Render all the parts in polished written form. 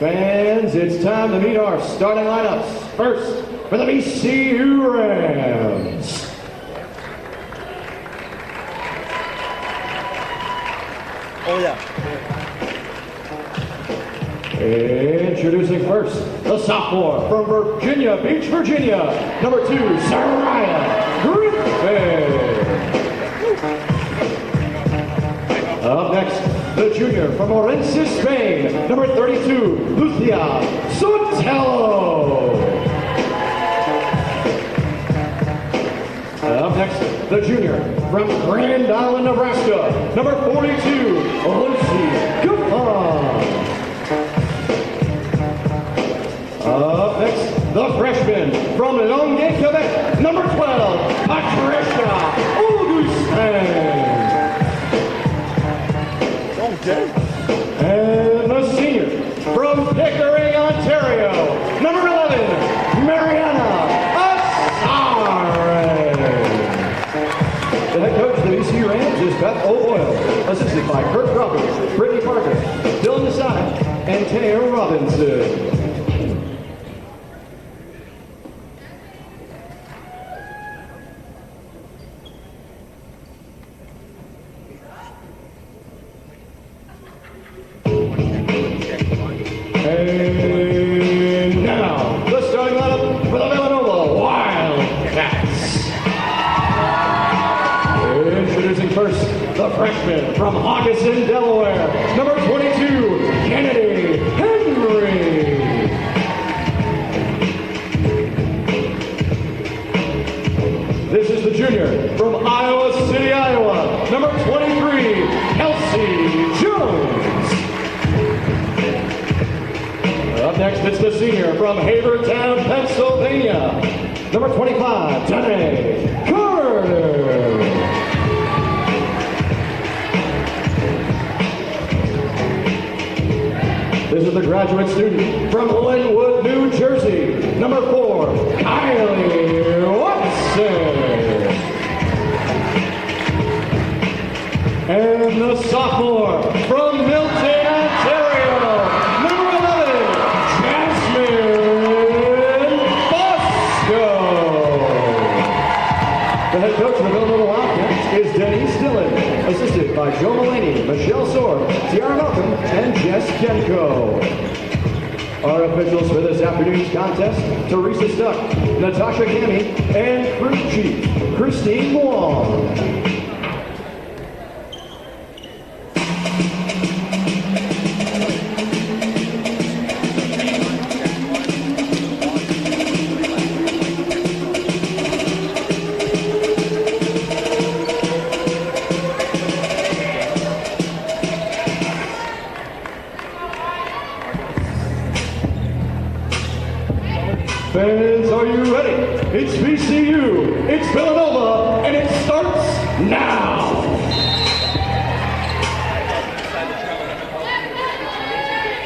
Fans, it's time to meet our starting lineups. First, for the VCU Rams. Oh, yeah. Introducing first, the sophomore from Virginia Beach, Virginia, number 2, Saraya Griffin. Up next, the junior from Orense, Spain, number 32, Lucia Sotelo. Up next, the junior from Grand Island, Nebraska, number 42, Lucy Gupon. Up next, the freshman from Longueuil, Quebec, number 12, Patricia Augustin. And the senior from Pickering, Ontario, number 11, Mariana Asare. The head coach of the VCU Rams is Beth O'Boyle, assisted by Kurt Roberts, Brittany Parker, Dylan Desai, and Taya Robinson. And now, the starting lineup for the Villanova Wildcats. Introducing first, the freshman from Hawkinson, Delaware, number 22, Kennedy Henry. This is the junior from Iowa City, Iowa, number 23, Kelsey Jones. Up next, it's the senior from Havertown, Pennsylvania, number 25, Tane Carter. This is the graduate student from Linwood, New Jersey, number 4, Kylie Watson. And the sophomore from Milton, Ontario, number 11, Jasmine Bosco. The head coach of the Villanova Wildcats is Denise Dillon, assisted by Joe Mulaney, Michelle Sorb, Tiara Malcolm, and Jess Kenko. Our officials for this afternoon's contest, Teresa Stuck, Natasha Gammy, and crew chief, Christine Wong. Fans, are you ready? It's VCU, it's Villanova, and it starts now!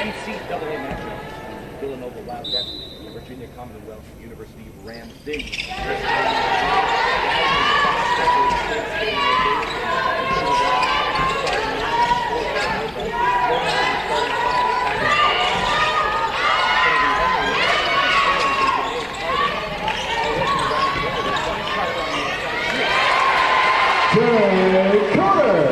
NCAA matchup. Villanova Wildcats, Virginia Commonwealth University Rams. Carter.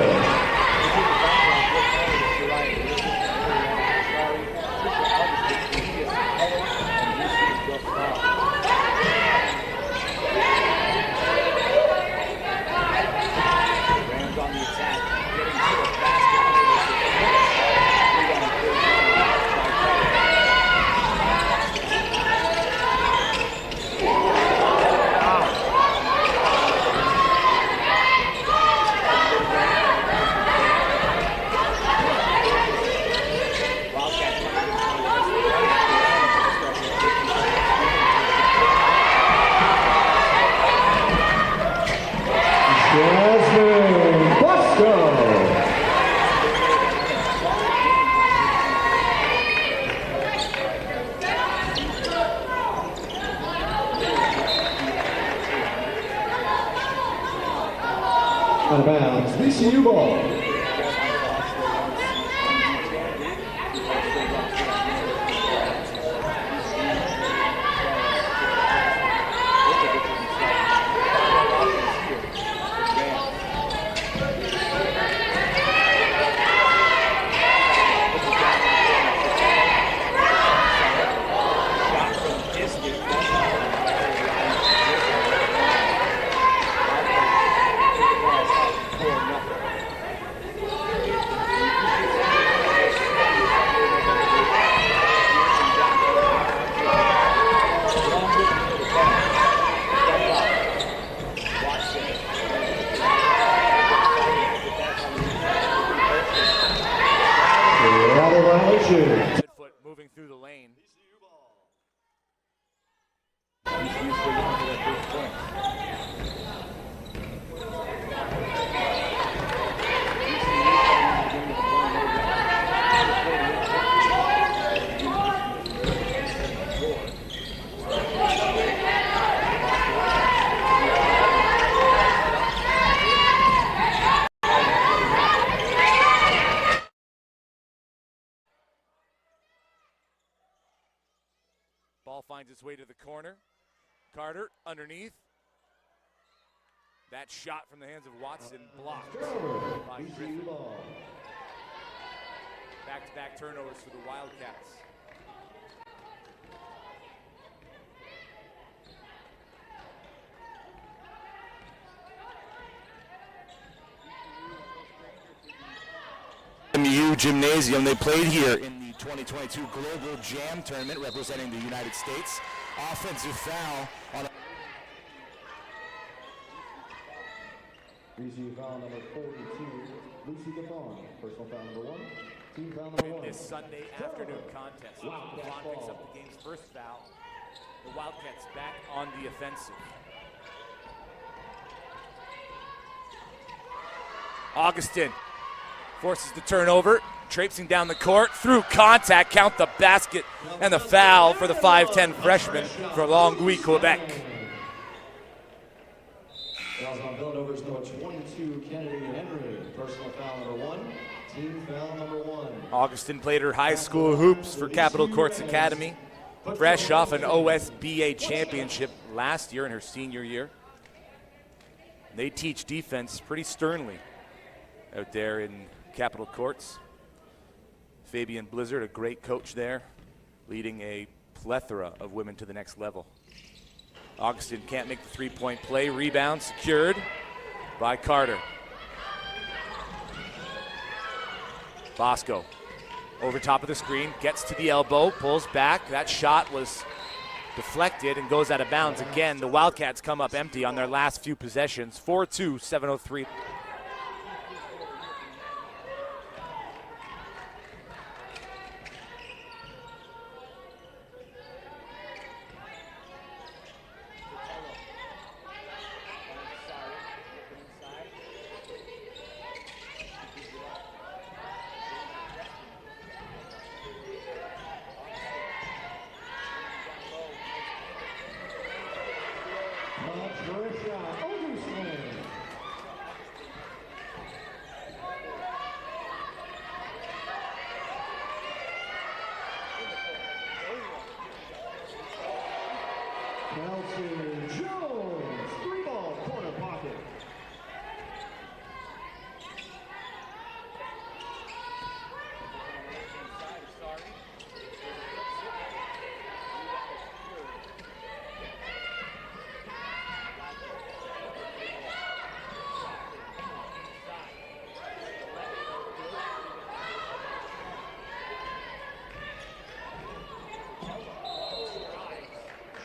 Jasmine Bosco. Out of bounds, VCU ball. possession. Midfoot moving through the lane. VCU's still looking for their first point. Ball finds its way to the corner. Carter underneath. That shot from the hands of Watson blocked by Griffin. Back-to-back turnovers for the Wildcats. MU Gymnasium. They played here in the 2022 Global Jam Tournament representing the United States. Offensive foul on VCU foul number 42, Lucy Gaffon. Personal foul number 1. Team foul number 1. In this Sunday afternoon contest, Gaffon picks up the game's first foul. The Wildcats back on the offensive. Augustin forces the turnover, traipsing down the court, through contact, count the basket and the foul for the 5'10 freshman for Longueuil, Quebec. Fouls on Villanova's number 22, Kennedy Henry. Personal foul number 1. Team foul number 1. Augustin played her high school hoops for Capitol Courts Academy, fresh off an OSBA championship last year in her senior year. They teach defense pretty sternly out there in Capitol Courts. Fabian Blizzard, a great coach there, leading a plethora of women to the next level. Augustin can't make the three-point play. Rebound secured by Carter. Bosco over top of the screen, gets to the elbow, pulls back. That shot was deflected and goes out of bounds again. The Wildcats come up empty on their last few possessions. 4-2, 7:03. Nelson Jones, 3-ball corner pocket.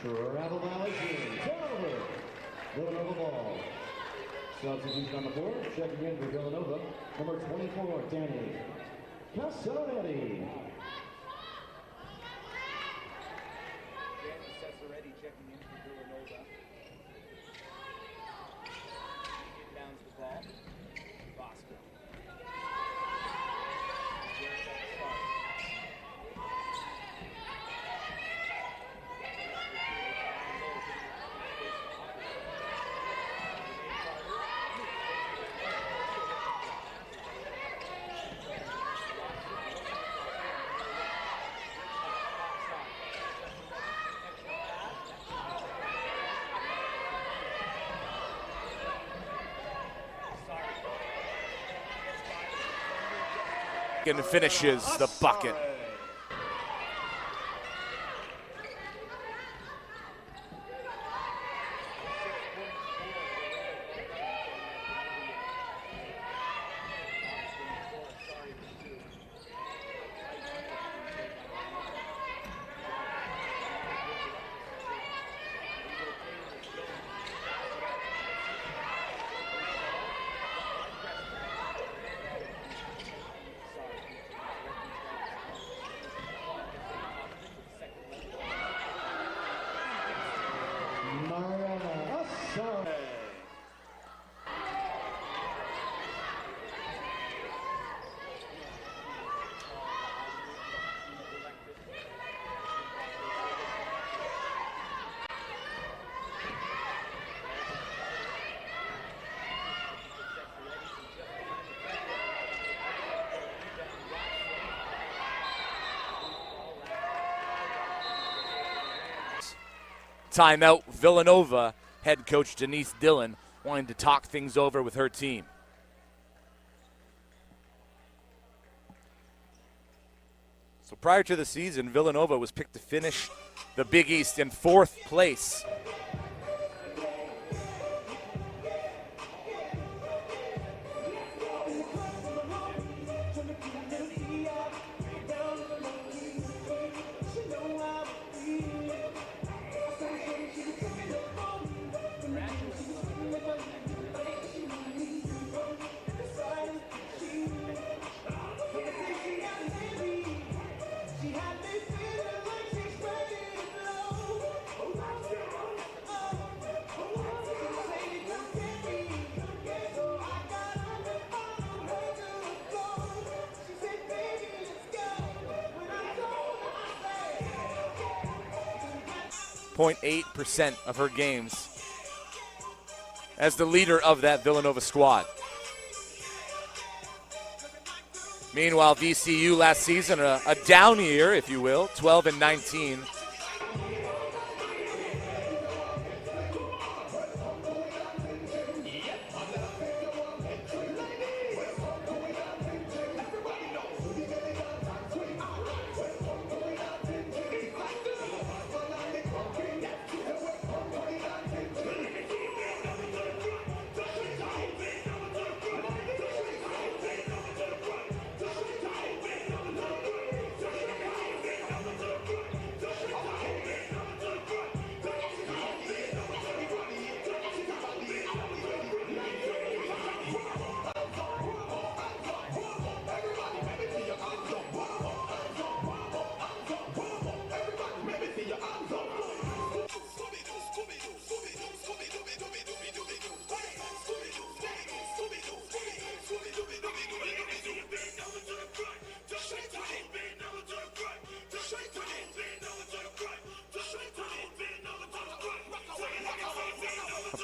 Travel violation, turnover. Villanova ball. Substitution on the floor, checking in for Villanova, number 24, Danny Casaretti. Danny Casaretti checking in for Villanova. Inbounds the ball. Bosco. And finishes the bucket. timeout, Villanova head coach Denise Dillon wanting to talk things over with her team. So prior to the season, Villanova was picked to finish the Big East in 4th place. .8% of her games as the leader of that Villanova squad. Meanwhile, VCU last season, a down year, if you will, 12-19.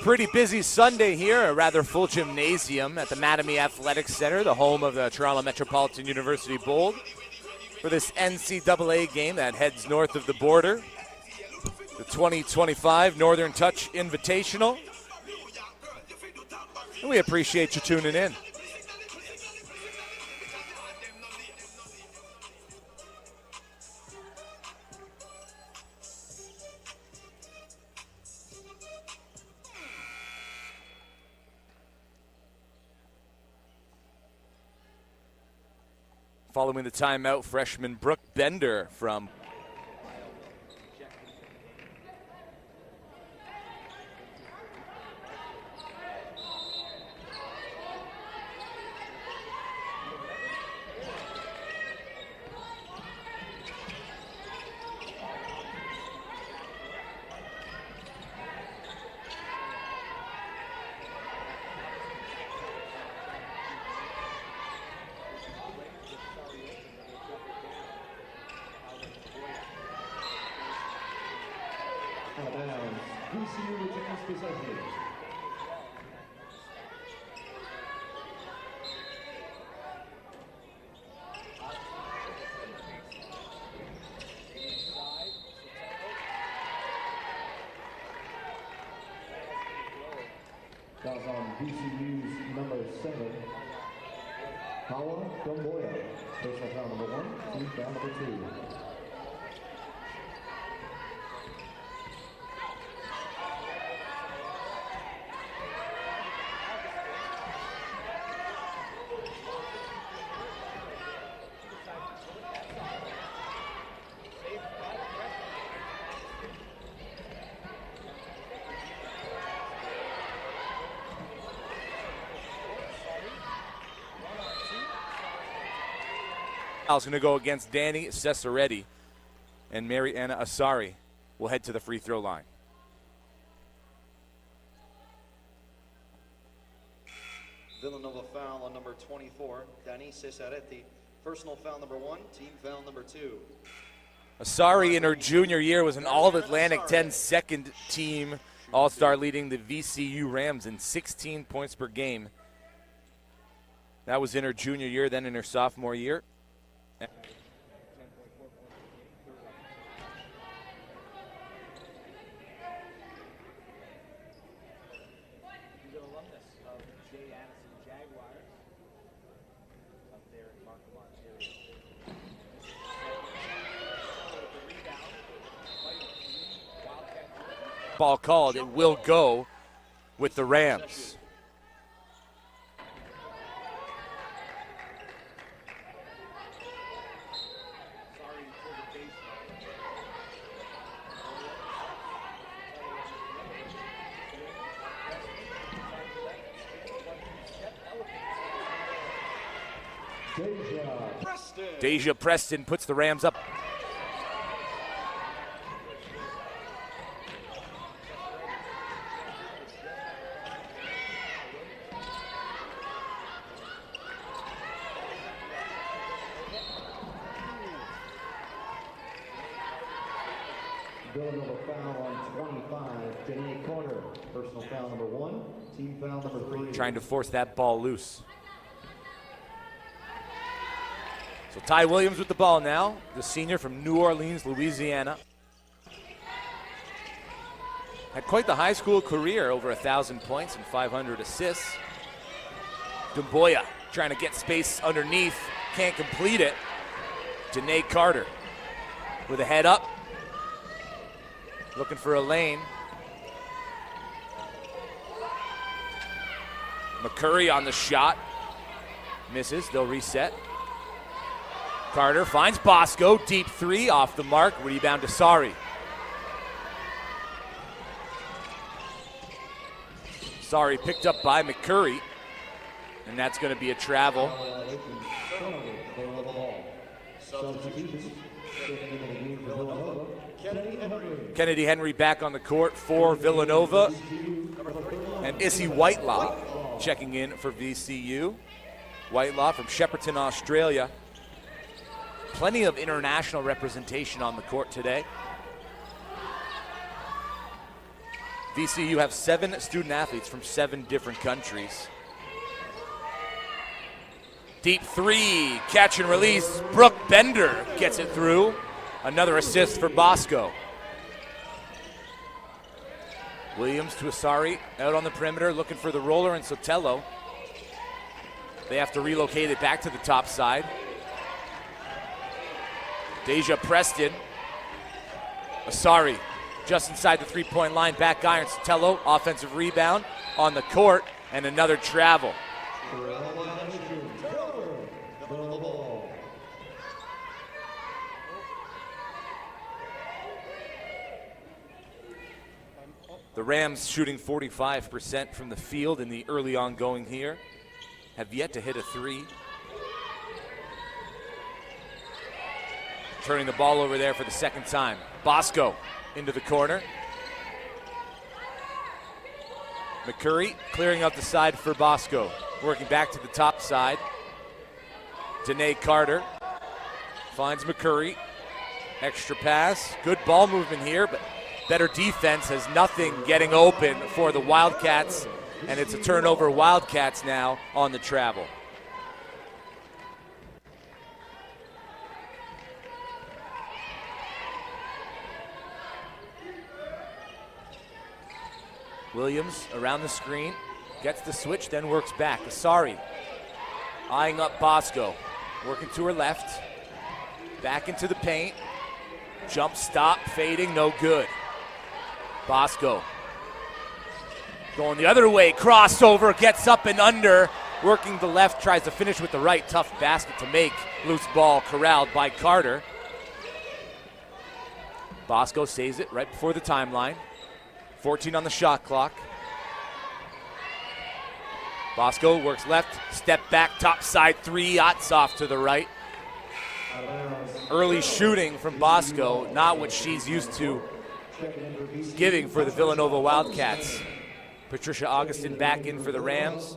Pretty busy Sunday here, a rather full gymnasium at the Mattamy Athletic Center, the home of the Toronto Metropolitan University Bold, for this NCAA game that heads north of the border, the 2025 Northern Touch Invitational. And we appreciate you tuning in. Following the timeout, freshman Brooke Bender from VCU retains possession. Fouls on VCU's number 7, Hawa Domboya. Personal foul number 1, team foul number 2. Foul's going to go against Danny Cesaretti, and Mariana Asari will head to the free throw line. Villanova foul on number 24, Dani Cesaretti. Personal foul number 1, team foul number 2. Asari in her junior year was an All-Atlantic 10 second team All-Star, leading the VCU Rams in 16 points per game. That was in her junior year, then in her sophomore year. of Jay Addison Jaguars up there in Markham, Ontario. Ball called. It will go with the Rams. Deja Preston puts the Rams up. Villanova foul on 25, Danae Carter. Personal foul number 1, team foul number 3. Trying to force that ball loose. So Ty Williams with the ball now, the senior from New Orleans, Louisiana. Had quite the high school career, over 1,000 points and 500 assists. Dumboya trying to get space underneath, can't complete it. Danae Carter with a head up, looking for a lane. McCurry on the shot, misses, they'll reset. Carter finds Bosco, deep three, off the mark, rebound to Sari. Sari picked up by McCurry, and that's going to be a travel. Kennedy Henry back on the court for Villanova, and Issy Whitelaw checking in for VCU. Whitelaw from Shepparton, Australia. Plenty of international representation on the court today. VCU have 7 student athletes from 7 different countries. Deep three, catch and release. Brooke Bender gets it through. Another assist for Bosco. Williams to Asari, out on the perimeter, looking for the roller, and Sotelo. They have to relocate it back to the top side. Deja Preston. Asari just inside the three-point line, back iron. Sotelo, offensive rebound on the court, and another travel. The Rams shooting 45% from the field in the early ongoing here. Have yet to hit a three. Turning the ball over there for the second time. Bosco into the corner. McCurry clearing out the side for Bosco. Working back to the top side. Danae Carter finds McCurry. Extra pass. Good ball movement here, but better defense, has nothing getting open for the Wildcats, and it's a turnover. Wildcats now on the travel. Williams around the screen, gets the switch, then works back. Asari eyeing up Bosco, working to her left, back into the paint. Jump stop, fading, no good. Bosco going the other way, crossover, gets up and under, working the left, tries to finish with the right. Tough basket to make. Loose ball corralled by Carter. Bosco saves it right before the timeline. 14 on the shot clock. Bosco works left, step back, top side three, Otsoff to the right. Early shooting from Bosco, not what she's used to giving for the Villanova Wildcats. Patricia Augustin back in for the Rams.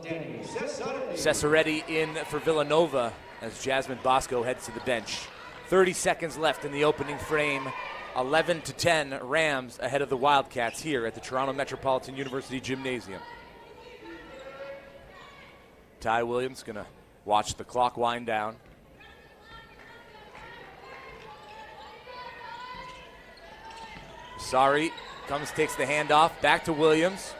Cesaretti in for Villanova as Jasmine Bosco heads to the bench. 30 seconds left in the opening frame. 11-10 Rams ahead of the Wildcats here at the Toronto Metropolitan University Gymnasium. Ty Williams gonna watch the clock wind down. Sari comes, takes the handoff, back to Williams.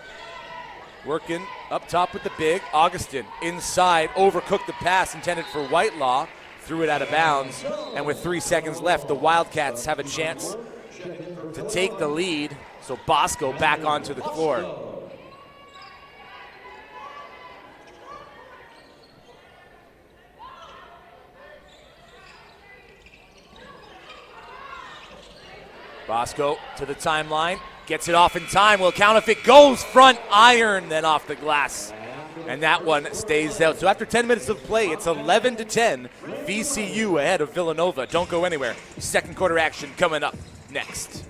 Working up top with the big. Augustin inside, overcooked the pass intended for Whitelaw. Threw it out of bounds. And with 3 seconds left, the Wildcats have a chance to take the lead. So Bosco back onto the floor. Bosco to the timeline, gets it off in time, will count if it goes, front iron, then off the glass. And that one stays out. So after 10 minutes of play, it's 11-10, VCU ahead of Villanova. Don't go anywhere. Second quarter action coming up next.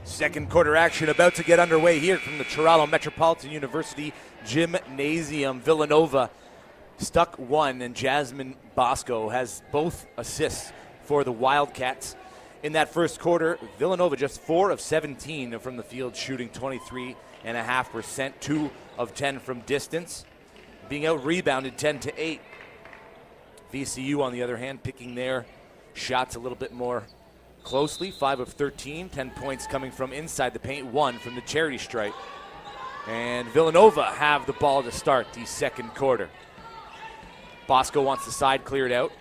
Second quarter action about to get underway here from the Toronto Metropolitan University Gymnasium. Villanova stuck one, and Jasmine Bosco has both assists for the Wildcats. In that first quarter, Villanova just 4 of 17 from the field, shooting 23.5%, 2 of 10 from distance, being out-rebounded 10-8. VCU, on the other hand, picking their shots a little bit more closely. 5 of 13, 10 points coming from inside the paint, 1 from the charity stripe. And Villanova have the ball to start the second quarter. Bosco wants the side cleared out.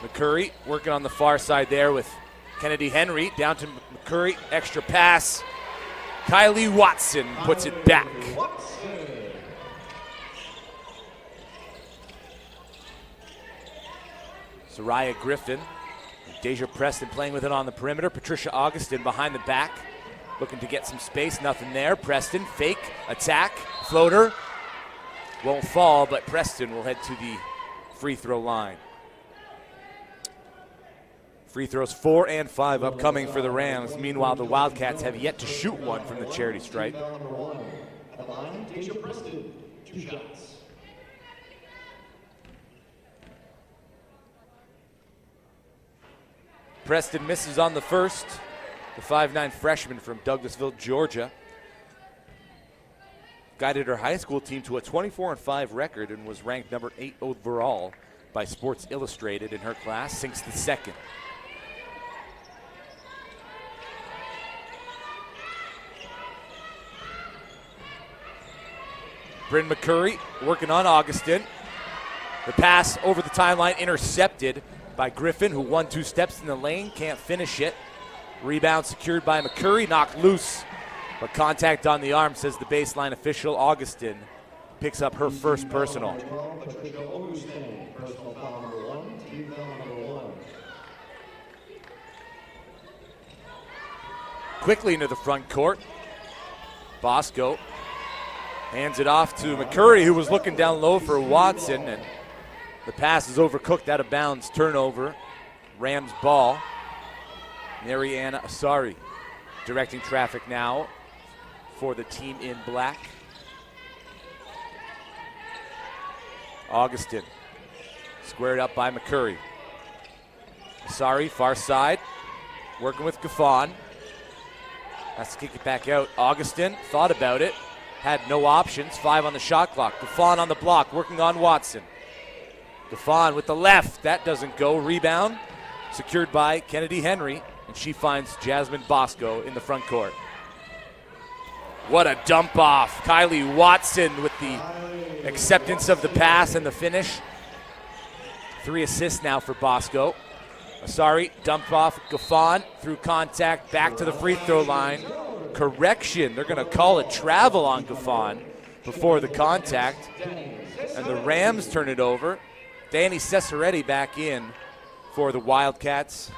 McCurry working on the far side there with Kennedy Henry. Down to McCurry, extra pass. Kylie Watson puts it back. Soraya Griffin. Deja Preston playing with it on the perimeter. Patricia Augustin behind the back, looking to get some space. Nothing there. Preston, fake, attack, floater. Won't fall, but Preston will head to the free throw line. Free throws 4 and 5 upcoming for the Rams. Meanwhile, the Wildcats have yet to shoot one from the charity stripe. Deja Preston, 2 shots. Preston misses on the first. The 5'9" freshman from Douglasville, Georgia, guided her high school team to a 24-5 record and was ranked number 8 overall by Sports Illustrated in her class. Sinks the second. Bryn McCurry working on Augustin. The pass over the timeline intercepted by Griffin, who won 2 steps in the lane, can't finish it. Rebound secured by McCurry, knocked loose, but contact on the arm, says the baseline official. Augustin picks up her first personal. Quickly into the front court. Bosco hands it off to McCurry, who was looking down low for Watson, and the pass is overcooked, out of bounds, turnover. Rams ball. Mariana Asari directing traffic now for the team in black. Augustin squared up by McCurry. Asari, far side, working with Gaffon. Has to kick it back out. Augustin thought about it, had no options. 5 on the shot clock. Gaffon on the block, working on Watson. Gaffon with the left, that doesn't go. Rebound secured by Kennedy Henry, and she finds Jasmine Bosco in the front court. What a dump off. Kylie Watson with the acceptance of the pass and the finish. 3 assists now for Bosco. Asari dumped off Gaffon through contact, back to the free throw line. Correction, they're going to call it travel on Gaffon before the contact, and the Rams turn it over. Danny Cesaretti back in for the Wildcats.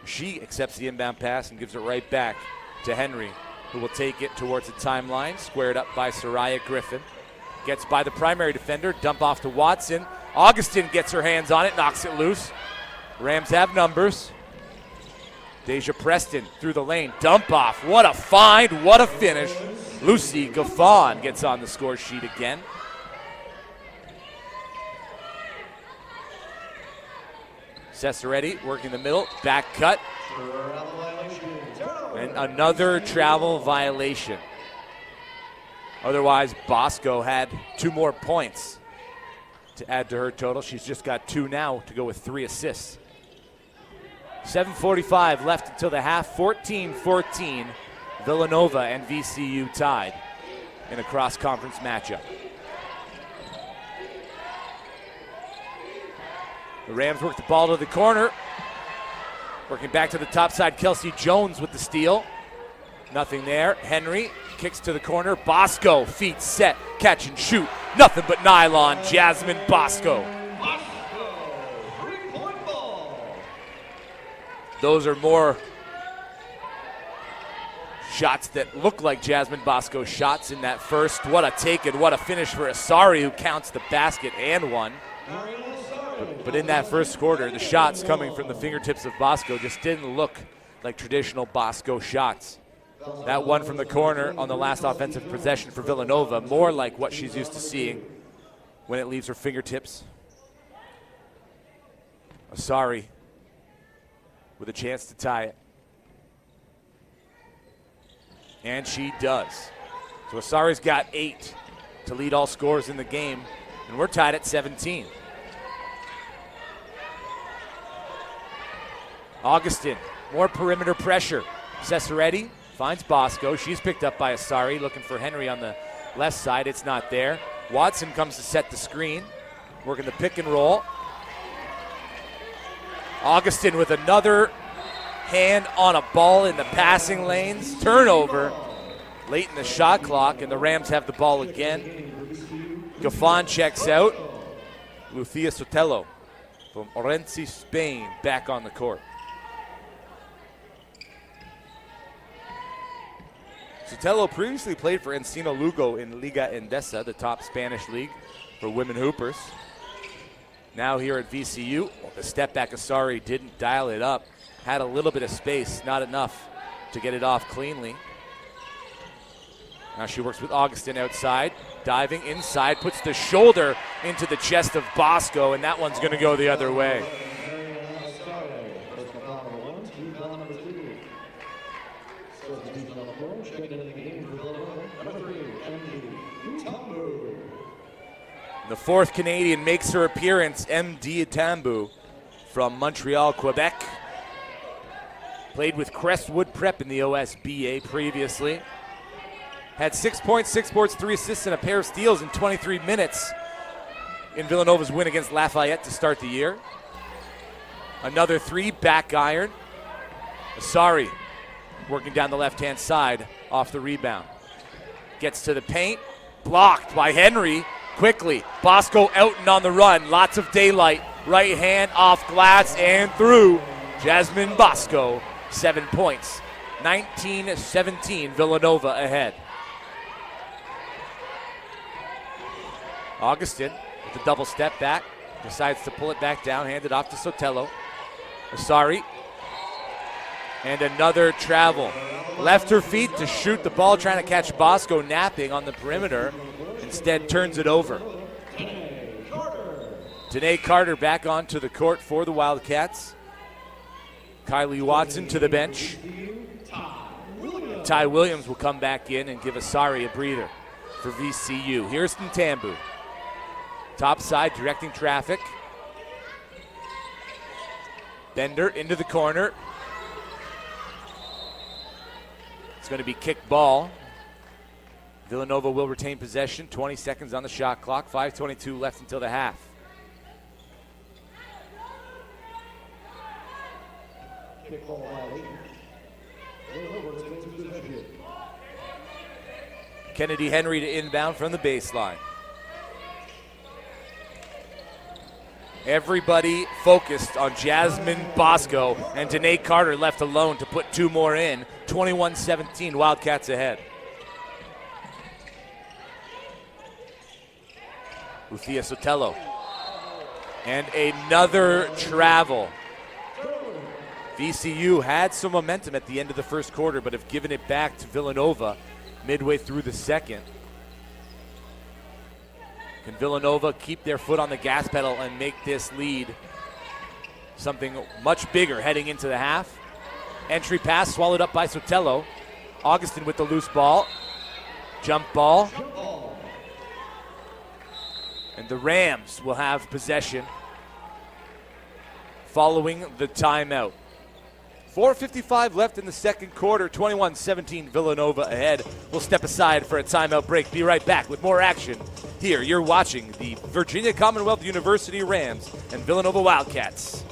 She accepts the inbound pass and gives it right back to Henry, who will take it towards the timeline, squared up by Soraya Griffin. Gets by the primary defender, dump off to Watson. Augustin gets her hands on it, knocks it loose. Rams have numbers. Deja Preston through the lane, dump off. What a find, what a finish. Lucy Gaffon gets on the score sheet again. Cesaretti working the middle, back cut. And another travel violation. Otherwise, Bosco had 2 more points to add to her total. She's just got 2 now to go with 3 assists. 7:45 left until the half. 14-14. Villanova and VCU tied in a cross-conference matchup. The Rams work the ball to the corner. Working back to the top side, Kelsey Jones with the steal. Nothing there. Henry kicks to the corner. Bosco, feet set, catch and shoot. Nothing but nylon. Jasmine Bosco. Those are more shots that look like Jasmine Bosco shots in that first. What a take and what a finish for Asari, who counts the basket and one. But in that first quarter, the shots coming from the fingertips of Bosco just didn't look like traditional Bosco shots. That one from the corner on the last offensive possession for Villanova, more like what she's used to seeing when it leaves her fingertips. Asari with a chance to tie it. And she does. So Asari's got 8 to lead all scorers in the game, and we're tied at 17. Augustin, more perimeter pressure. Cesaretti finds Bosco. She's picked up by Asari, looking for Henry on the left side. It's not there. Watson comes to set the screen, working the pick and roll. Augustin with another hand on a ball in the passing lanes. Turnover late in the shot clock, and the Rams have the ball again. Gaffon checks out. Lucia Sotelo from Orense, Spain, back on the court. Sotelo previously played for Encino Lugo in Liga Endesa, the top Spanish league for women hoopers. Now here at VCU, the step back Asari didn't dial it up. Had a little bit of space, not enough to get it off cleanly. Now she works with Augustin outside, diving inside, puts the shoulder into the chest of Bosco, and that one's going to go the other way. The 4th Canadian makes her appearance, MD Tambu from Montreal, Quebec. Played with Crestwood Prep in the OSBA previously. had 6 points, 6 boards, 3 assists, and a pair of steals in 23 minutes in Villanova's win against Lafayette to start the year. Another 3, back iron. Asari working down the left-hand side off the rebound. Gets to the paint, blocked by Henry quickly. Bosco out and on the run, lots of daylight. Right hand off glass and through. Jasmine Bosco, 7 points. 19-17, Villanova ahead. Augustin with the double step back, decides to pull it back down, hand it off to Sotelo. Asari, and another travel. Left her feet to shoot the ball, trying to catch Bosco napping on the perimeter. Instead turns it over. Danae Carter back onto the court for the Wildcats. Kylie Watson to the bench. Ty Williams will come back in and give Asari a breather for VCU. Here's Ntambu. Top side directing traffic. Bender into the corner. It's going to be kick ball. Villanova will retain possession. 20 seconds on the shot clock. 5:22 left until the half. Kick ball violation. Villanova retains possession. Kennedy Henry to inbound from the baseline. Everybody focused on Jasmine Bosco, and Danae Carter left alone to put 2 more in. 21-17, Wildcats ahead. Luthia Sotelo. And another travel. VCU had some momentum at the end of the first quarter, but have given it back to Villanova midway through the second. Can Villanova keep their foot on the gas pedal and make this lead something much bigger heading into the half? Entry pass swallowed up by Sotelo. Augustin with the loose ball. Jump ball. And the Rams will have possession following the timeout. 4:55 left in the second quarter. 21-17 Villanova ahead. We'll step aside for a timeout break. Be right back with more action. Here, you're watching the Virginia Commonwealth University Rams and Villanova Wildcats.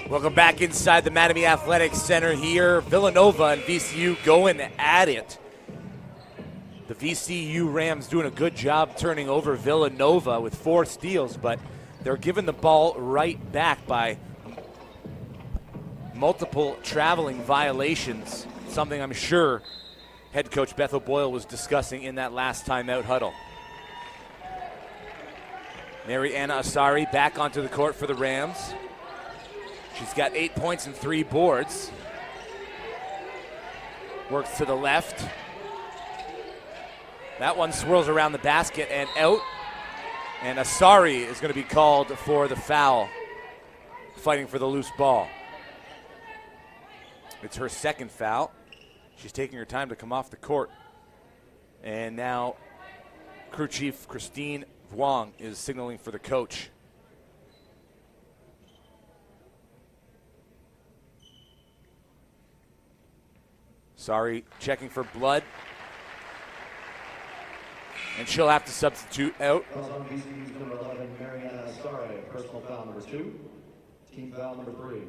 Welcome back inside the Mattamy Athletics Center here. Villanova and VCU going at it The VCU Rams doing a good job turning over Villanova with 4 steals, but they're giving the ball right back by multiple traveling violations, something I'm sure head coach Beth O'Boyle was discussing in that last timeout huddle. Mariana Asari back onto the court for the Rams. She's got 8 points and 3 boards. Works to the left. That one swirls around the basket and out. And Asari is going to be called for the foul, fighting for the loose ball. It's her second foul. She's taking her time to come off the court. And now crew chief Christine Wong is signaling for the coach. Sorry, checking for blood. And she'll have to substitute out. On VCU's number 11, Mariana Asare, personal foul number 2, team foul number 3.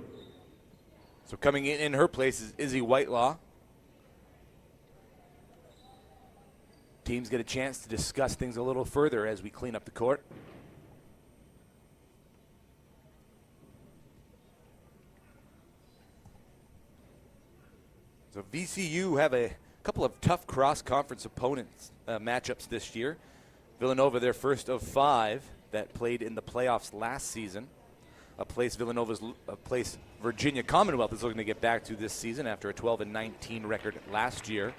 So coming in her place is Izzy Whitelaw. Teams get a chance to discuss things a little further as we clean up the court. So VCU have a couple of tough cross-conference opponents matchups this year. Villanova, their first of 5 that played in the playoffs last season. A place Virginia Commonwealth is looking to get back to this season after a 12-19 record last year.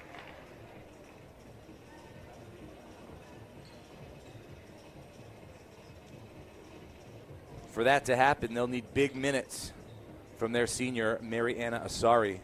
For that to happen, they'll need big minutes from their senior, Mariana Asari.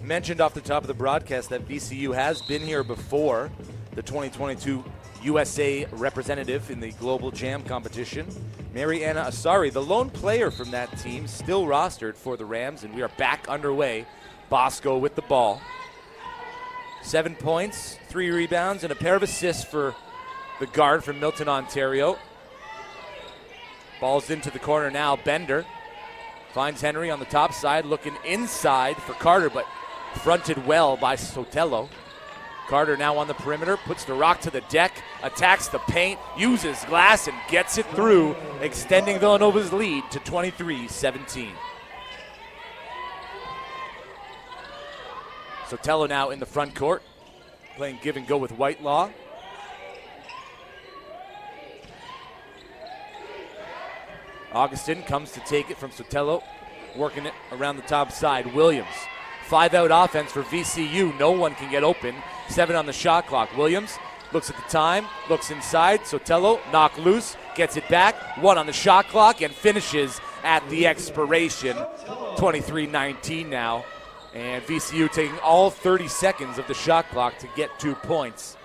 Mentioned off the top of the broadcast that VCU has been here before, the 2022 USA representative in the Global Jam competition. Mariana Asari, the lone player from that team, still rostered for the Rams, and we are back underway. Bosco with the ball. 7 points, 3 rebounds, and a pair of assists for the guard from Milton, Ontario. Ball's into the corner now. Bender finds Henry on the top side, looking inside for Carter, but fronted well by Sotelo. Carter now on the perimeter, puts the rock to the deck, attacks the paint, uses glass, and gets it through, extending Villanova's lead to 23-17. Sotelo now in the front court, playing give and go with Whitelaw. Augustin comes to take it from Sotelo, working it around the top side. Williams, 5-out offense for VCU. No one can get open. 7 on the shot clock. Williams looks at the time, looks inside. Sotelo, knock loose, gets it back. 1 on the shot clock and finishes at the expiration. 23-19 now. And VCU taking all 30 seconds of the shot clock to get 2 points.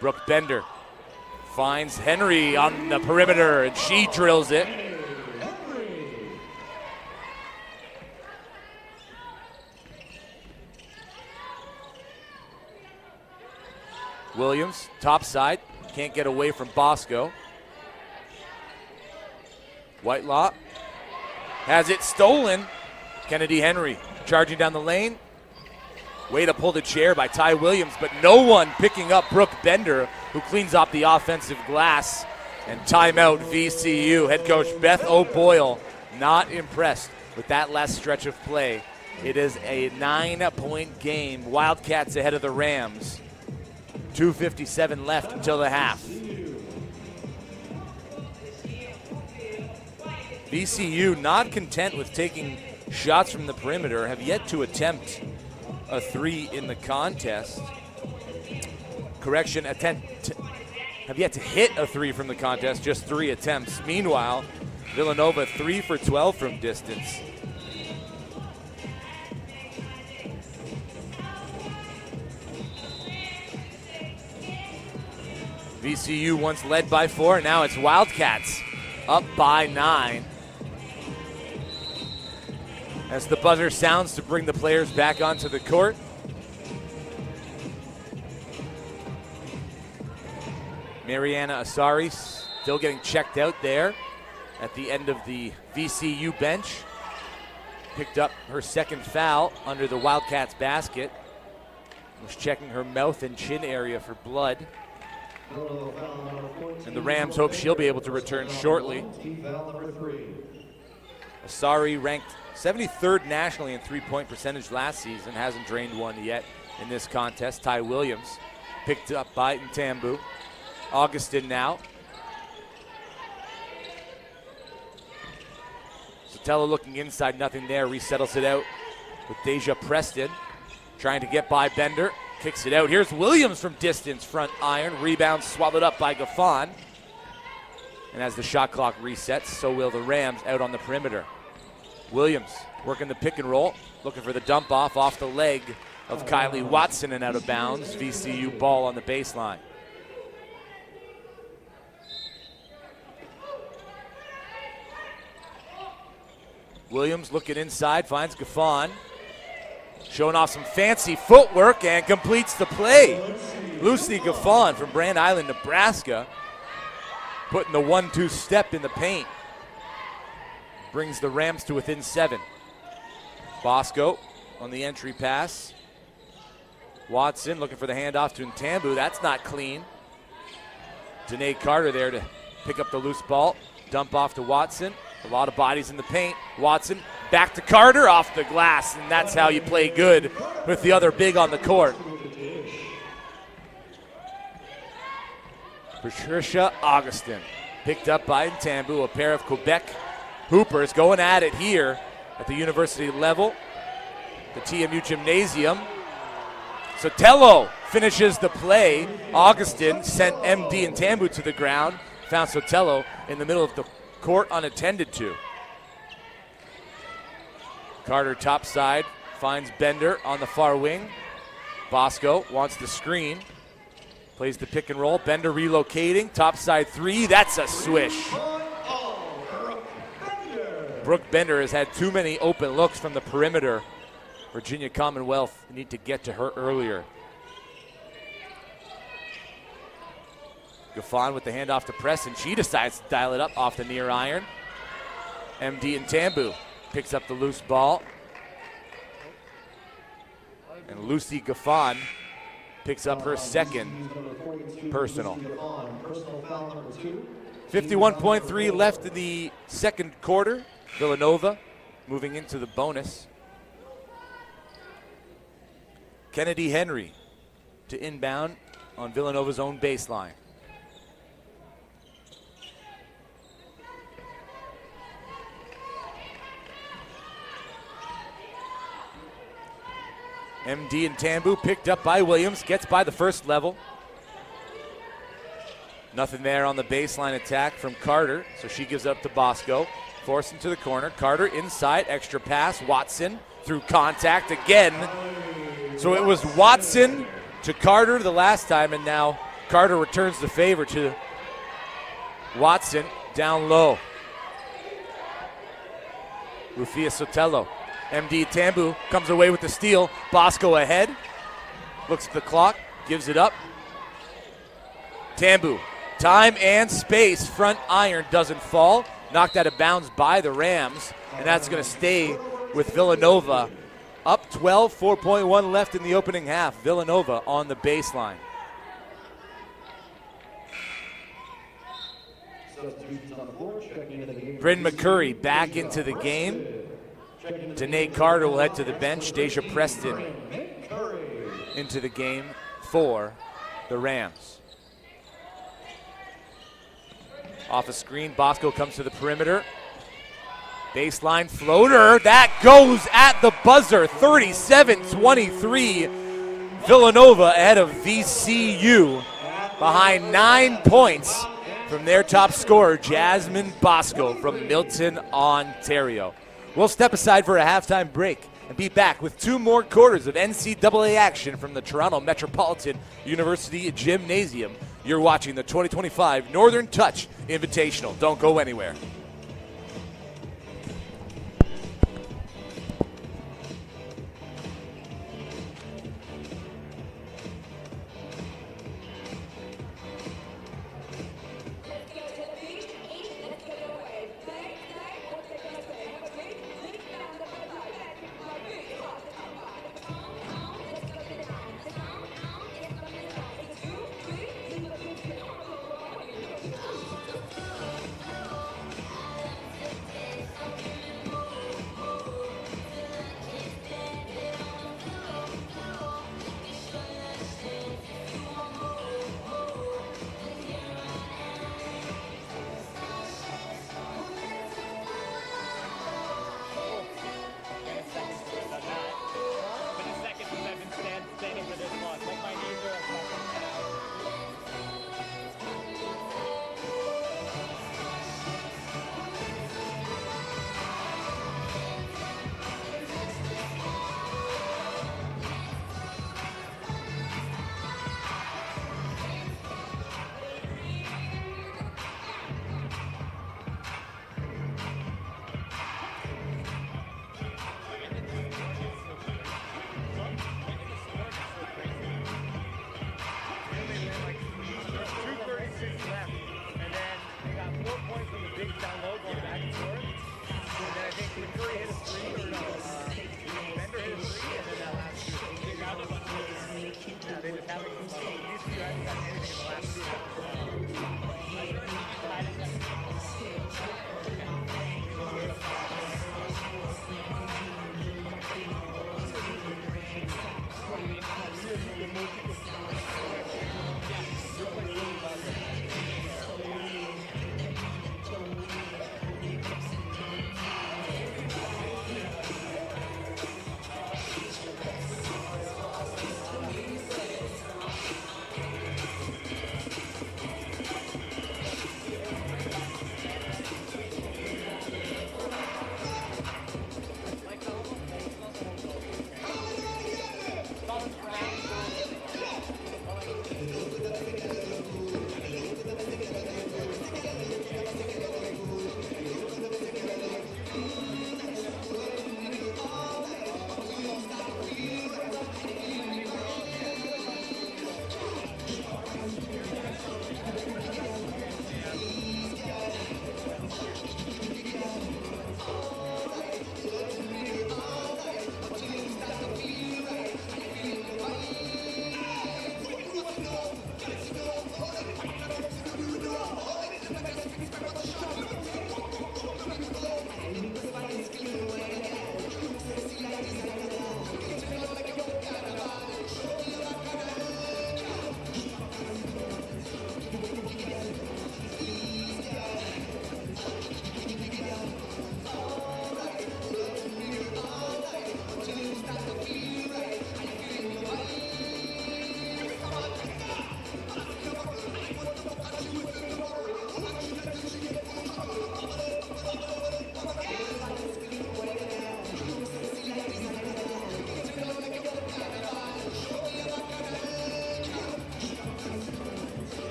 Brooke Bender finds Henry on the perimeter, and she drills it. Williams, top side, can't get away from Bosco. Whitelaw has it stolen. Kennedy Henry charging down the lane. Way to pull the chair by Ty Williams, but no one picking up Brooke Bender, who cleans up the offensive glass. And timeout VCU. Head coach Beth O'Boyle not impressed with that last stretch of play. It is a 9-point game. Wildcats ahead of the Rams. 2:57 left until the half. VCU, not content with taking shots from the perimeter, have yet to attempt a 3 in the contest. Correction, have yet to hit a 3 from the contest, just 3 attempts. Meanwhile, Villanova 3 for 12 from distance. VCU once led by 4, now it's Wildcats up by 9. As the buzzer sounds to bring the players back onto the court. Mariana Asari still getting checked out there at the end of the VCU bench. Picked up her second foul under the Wildcats basket. Was checking her mouth and chin area for blood. And the Rams hope she'll be able to return shortly. Asari ranked 73rd nationally in three-point percentage last season. Hasn't drained one yet in this contest. Ty Williams picked up by Ntambu. Augustin now. Sotelo looking inside, nothing there. Resettles it out with Deja Preston. Trying to get by Bender. Kicks it out. Here's Williams from distance. Front iron. Rebound swallowed up by Gaffon. And as the shot clock resets, so will the Rams out on the perimeter. Williams working the pick and roll. Looking for the dump off the leg of Kylie Watson and out of bounds. VCU ball on the baseline. Williams looking inside, finds Gaffon. Showing off some fancy footwork and completes the play. Lucy Gaffon from Brand Island, Nebraska, putting the 1-2 step in the paint. Brings the Rams to within 7. Bosco on the entry pass. Watson looking for the handoff to Ntambu. That's not clean. Danae Carter there to pick up the loose ball. Dump off to Watson. A lot of bodies in the paint. Watson back to Carter off the glass, and that's how you play good with the other big on the court. Patricia Augustin picked up by Ntambu, a pair of Quebec hoopers going at it here at the university level. The TMU Gymnasium. Sotelo finishes the play. Augustin sent MD Ntambu to the ground. Found Sotelo in the middle of the court unattended to. Carter topside finds Bender on the far wing. Bosco wants the screen. Plays the pick and roll. Bender relocating. Topside three. That's a swish. Brooke Bender has had too many open looks from the perimeter. Virginia Commonwealth need to get to her earlier. Gaffon with the handoff to Preston. She decides to dial it up off the near iron. MD Ntambu picks up the loose ball. And Lucy Gaffon picks up her second personal. 51.3 left in the second quarter. Villanova moving into the bonus. Kennedy Henry to inbound on Villanova's own baseline. MD Ntambu picked up by Williams, gets by the first level. Nothing there on the baseline attack from Carter, so she gives up to Bosco. Forced into the corner. Carter inside, extra pass. Watson through contact again. So it was Watson to Carter the last time, and now Carter returns the favor to Watson down low. Rufia Sotelo. MD Ntambu comes away with the steal. Bosco ahead. Looks at the clock. Gives it up. Ntambu. Time and space. Front iron doesn't fall. Knocked out of bounds by the Rams. And that's going to stay with Villanova. Up 12, 4.1 left in the opening half. Villanova on the baseline. Bryn McCurry back into the game. Danae Carter will head to the bench. Deja Preston into the game for the Rams. Off a screen, Bosco comes to the perimeter. Baseline floater, that goes at the buzzer. 37-23. Villanova ahead of VCU behind 9 points from their top scorer, Jasmine Bosco from Milton, Ontario. We'll step aside for a halftime break and be back with 2 more quarters of NCAA action from the Toronto Metropolitan University Gymnasium. You're watching the 2025 Northern Touch Invitational. Don't go anywhere.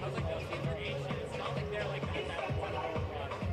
I was like, no, segregation. It's not like they're like at that one hour run.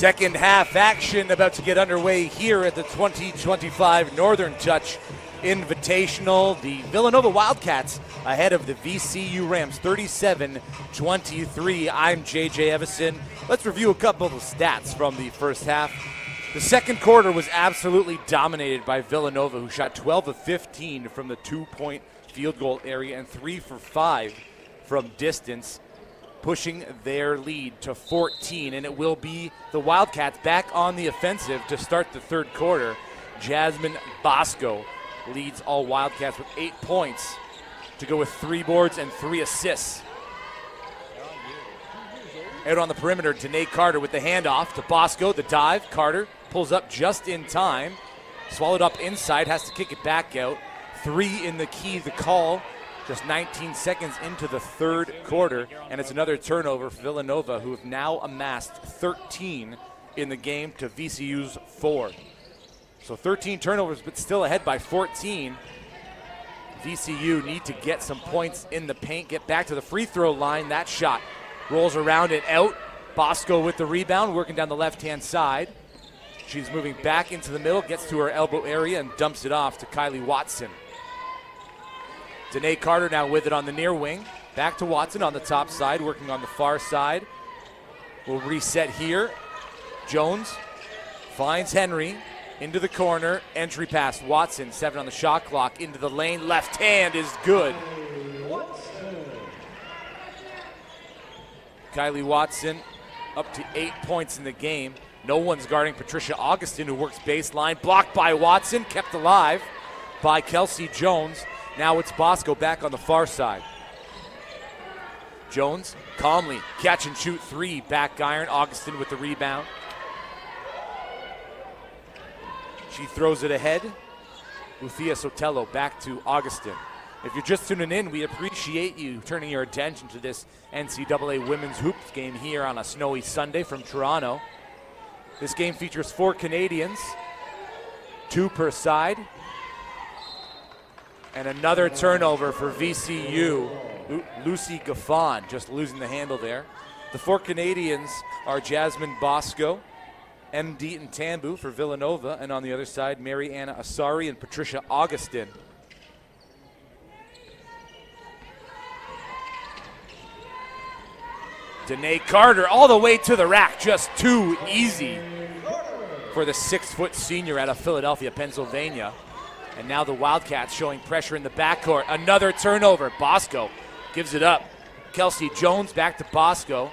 Second half action about to get underway here at the 2025 Northern Touch Invitational. The Villanova Wildcats ahead of the VCU Rams 37-23. I'm JJ Evison. Let's review a couple of the stats from the first half. The second quarter was absolutely dominated by Villanova, who shot 12 of 15 from the 2-point field goal area and 3 for 5 from distance, pushing their lead to 14, and it will be the Wildcats back on the offensive to start the third quarter. Jasmine Bosco leads all Wildcats with 8 points to go with 3 boards and 3 assists. Out on the perimeter, Danae Carter with the handoff to Bosco, the dive. Carter pulls up just in time, swallowed up inside, has to kick it back out. 3 in the key, the call. Just 19 seconds into the third quarter, and it's another turnover for Villanova, who have now amassed 13 in the game to VCU's 4. So 13 turnovers, but still ahead by 14. VCU need to get some points in the paint, get back to the free throw line. That shot rolls around and out. Bosco with the rebound, working down the left-hand side. She's moving back into the middle, gets to her elbow area, and dumps it off to Kylie Watson. Danae Carter now with it on the near wing. Back to Watson on the top side, working on the far side. We'll reset here. Jones finds Henry into the corner. Entry pass, Watson, 7 on the shot clock, into the lane. Left hand is good. Kylie Watson up to 8 points in the game. No one's guarding Patricia Augustin, who works baseline. Blocked by Watson, kept alive by Kelsey Jones. Now it's Bosco back on the far side. Jones calmly catch and shoot 3, back iron. Augustin with the rebound. She throws it ahead. Luthia Sotelo back to Augustin. If you're just tuning in, we appreciate you turning your attention to this NCAA Women's Hoops game here on a snowy Sunday from Toronto. This game features 4 Canadians, 2 per side. And another turnover for VCU. Lucy Gaffon just losing the handle there. The 4 Canadians are Jasmine Bosco, M.D. and Tambu for Villanova, and on the other side, Mary Anna Asari and Patricia Augustin. Danae Carter all the way to the rack, just too easy for the 6-foot senior out of Philadelphia, Pennsylvania. And now the Wildcats showing pressure in the backcourt. Another turnover. Bosco gives it up. Kelsey Jones back to Bosco.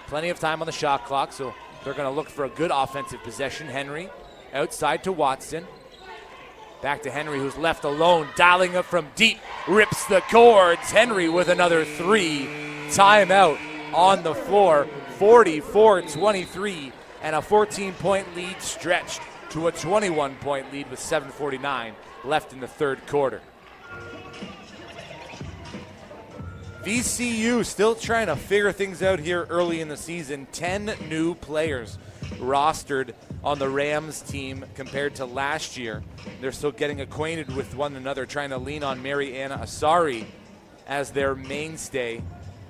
Plenty of time on the shot clock, so they're going to look for a good offensive possession. Henry outside to Watson. Back to Henry, who's left alone. Dialing up from deep. Rips the cords. Henry with another 3. Timeout on the floor. 44-23, and a 14-point lead stretched to a 21-point lead with 7:49 left in the third quarter. VCU still trying to figure things out here early in the season. 10 new players rostered on the Rams team compared to last year. They're still getting acquainted with one another, trying to lean on Mary Anna Asari as their mainstay,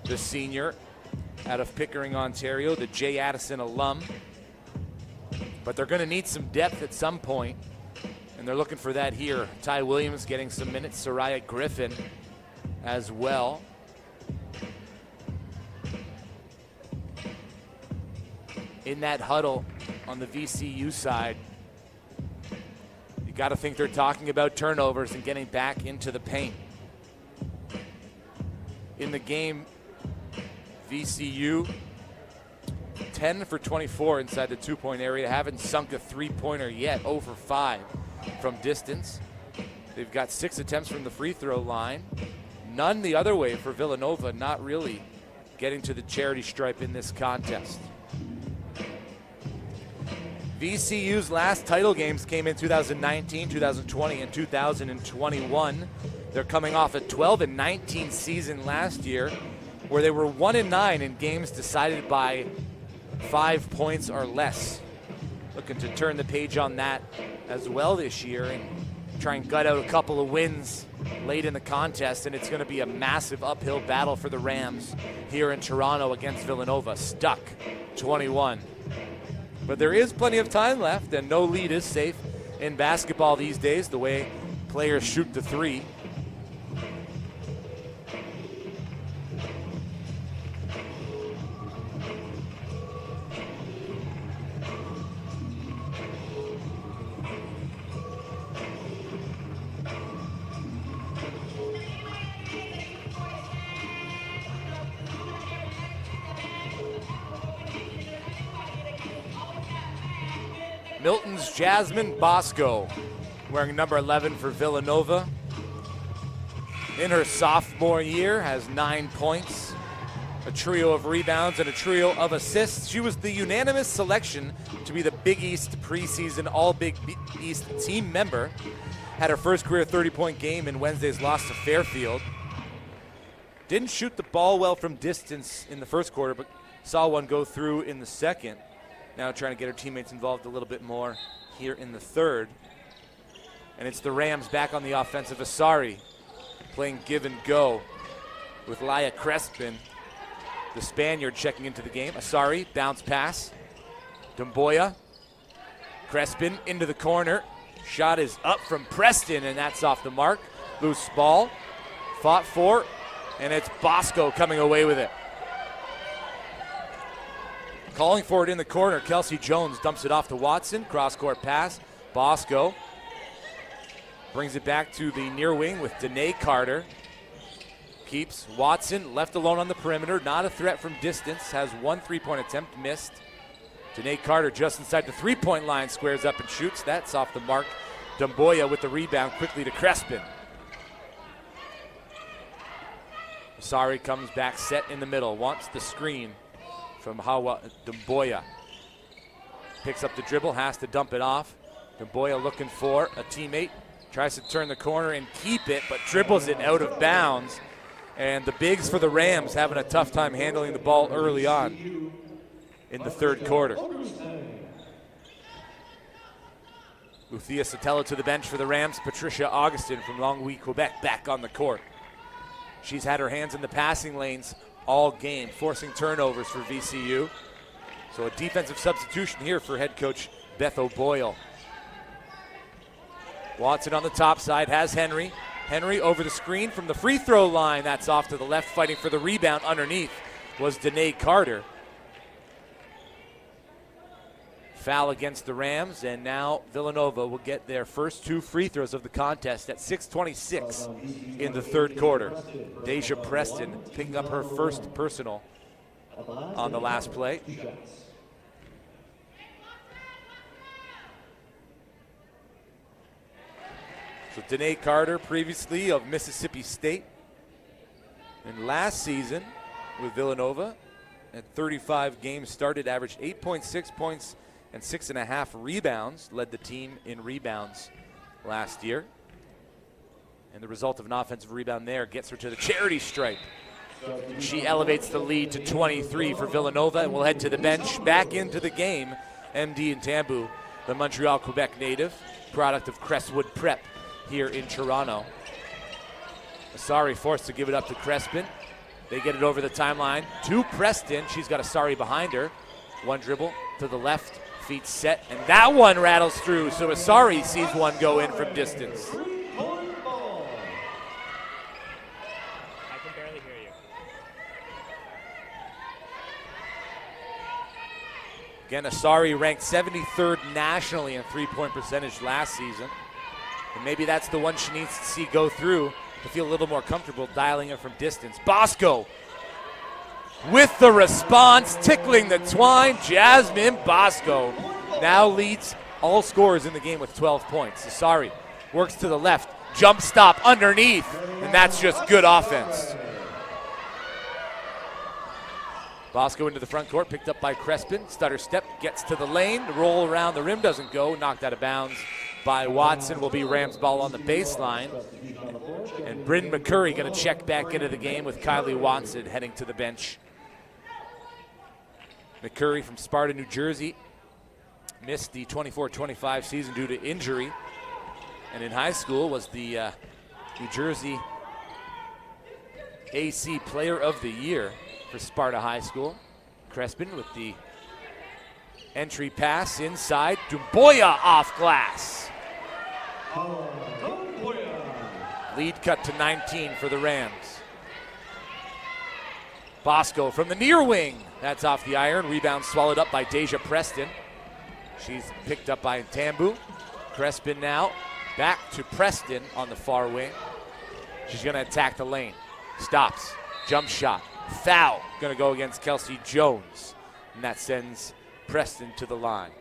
the senior out of Pickering, Ontario, the J. Addison alum. But they're going to need some depth at some point, and they're looking for that here. Ty Williams getting some minutes, Soraya Griffin as well. In that huddle on the VCU side, you got to think they're talking about turnovers and getting back into the paint. In the game, VCU 10 for 24 inside the 2-point area. Haven't sunk a 3-pointer yet, 0 for 5 from distance. They've got 6 attempts from the free throw line. None the other way for Villanova, not really getting to the charity stripe in this contest. VCU's last title games came in 2019, 2020, and 2021. They're coming off a 12-19 season last year, where they were 1-9 in games decided by 5 points or less. Looking to turn the page on that as well this year and try and gut out a couple of wins late in the contest, and it's going to be a massive uphill battle for the Rams here in Toronto against Villanova. Stuck 21. But there is plenty of time left, and no lead is safe in basketball these days, the way players shoot the three. Milton's Jasmine Bosco, wearing number 11 for Villanova. In her sophomore year, has 9 points, a trio of rebounds, and a trio of assists. She was the unanimous selection to be the Big East preseason All-Big East team member. Had her first career 30-point game in Wednesday's loss to Fairfield. Didn't shoot the ball well from distance in the first quarter, but saw one go through in the second. Now trying to get her teammates involved a little bit more here in the third. And it's the Rams back on the offensive. Asari playing give and go with Laya Crespin, the Spaniard, checking into the game. Asari, bounce pass. Dumboya, Crespin into the corner. Shot is up from Preston, and that's off the mark. Loose ball, fought for, and it's Bosco coming away with it. Calling for it in the corner, Kelsey Jones dumps it off to Watson. Cross-court pass, Bosco brings it back to the near wing with Danae Carter. Keeps Watson left alone on the perimeter, not a threat from distance, has 1 3-point attempt missed. Danae Carter just inside the 3-point line, squares up and shoots. That's off the mark. Dumboya with the rebound quickly to Crespin. Asari comes back set in the middle, wants the screen from Hawa Dumboya. Picks up the dribble, has to dump it off. Dumboya looking for a teammate. Tries to turn the corner and keep it, but dribbles it out of bounds. And the bigs for the Rams having a tough time handling the ball early on in the third quarter. Luthia Sotelo to the bench for the Rams. Patricia Augustin from Longwy, Quebec, back on the court. She's had her hands in the passing lanes all game, forcing turnovers for VCU. So a defensive substitution here for head coach Beth O'Boyle. Watson on the top side, has Henry. Henry over the screen from the free throw line. That's off to the left, fighting for the rebound underneath was Danae Carter. Foul against the Rams, and now Villanova will get their first 2 free throws of the contest at 6:26 in the third quarter. Deja Preston picking up her first personal on the last play. So Danae Carter, previously of Mississippi State, and last season with Villanova at 35 games started, averaged 8.6 points and 6.5 rebounds, led the team in rebounds last year. And the result of an offensive rebound there gets her to the charity stripe. She elevates the lead to 23 for Villanova, and will head to the bench. Back into the game, MD Ntambu, the Montreal, Quebec native, product of Crestwood Prep here in Toronto. Asari forced to give it up to Crespin. They get it over the timeline to Preston. She's got Asari behind her. One dribble to the left, feet set, and that one rattles through. So Asari sees one go in from distance. I can barely hear you. Again, Asari ranked 73rd nationally in three-point percentage last season. And maybe that's the one she needs to see go through to feel a little more comfortable dialing it from distance. Bosco with the response, tickling the twine. Jasmine Bosco now leads all scorers in the game with 12 points. Asari works to the left, jump stop underneath, and that's just good offense. Bosco into the front court, picked up by Crespin. Stutter step, gets to the lane, roll around the rim, doesn't go, knocked out of bounds by Watson. Will be Rams ball on the baseline. And Bryn McCurry going to check back into the game with Kylie Watson heading to the bench. McCurry from Sparta, New Jersey, missed the 24-25 season due to injury. And in high school was the New Jersey AC Player of the Year for Sparta High School. Crespin with the Entry pass inside. Dumboya off glass. Lead cut to 19 for the Rams. Bosco from the near wing. That's off the iron. Rebound swallowed up by Deja Preston. She's picked up by Tambu. Crespin now back to Preston on the far wing. She's going to attack the lane. Stops. Jump shot. Foul. Going to go against Kelsey Jones. And that sends Preston to the line.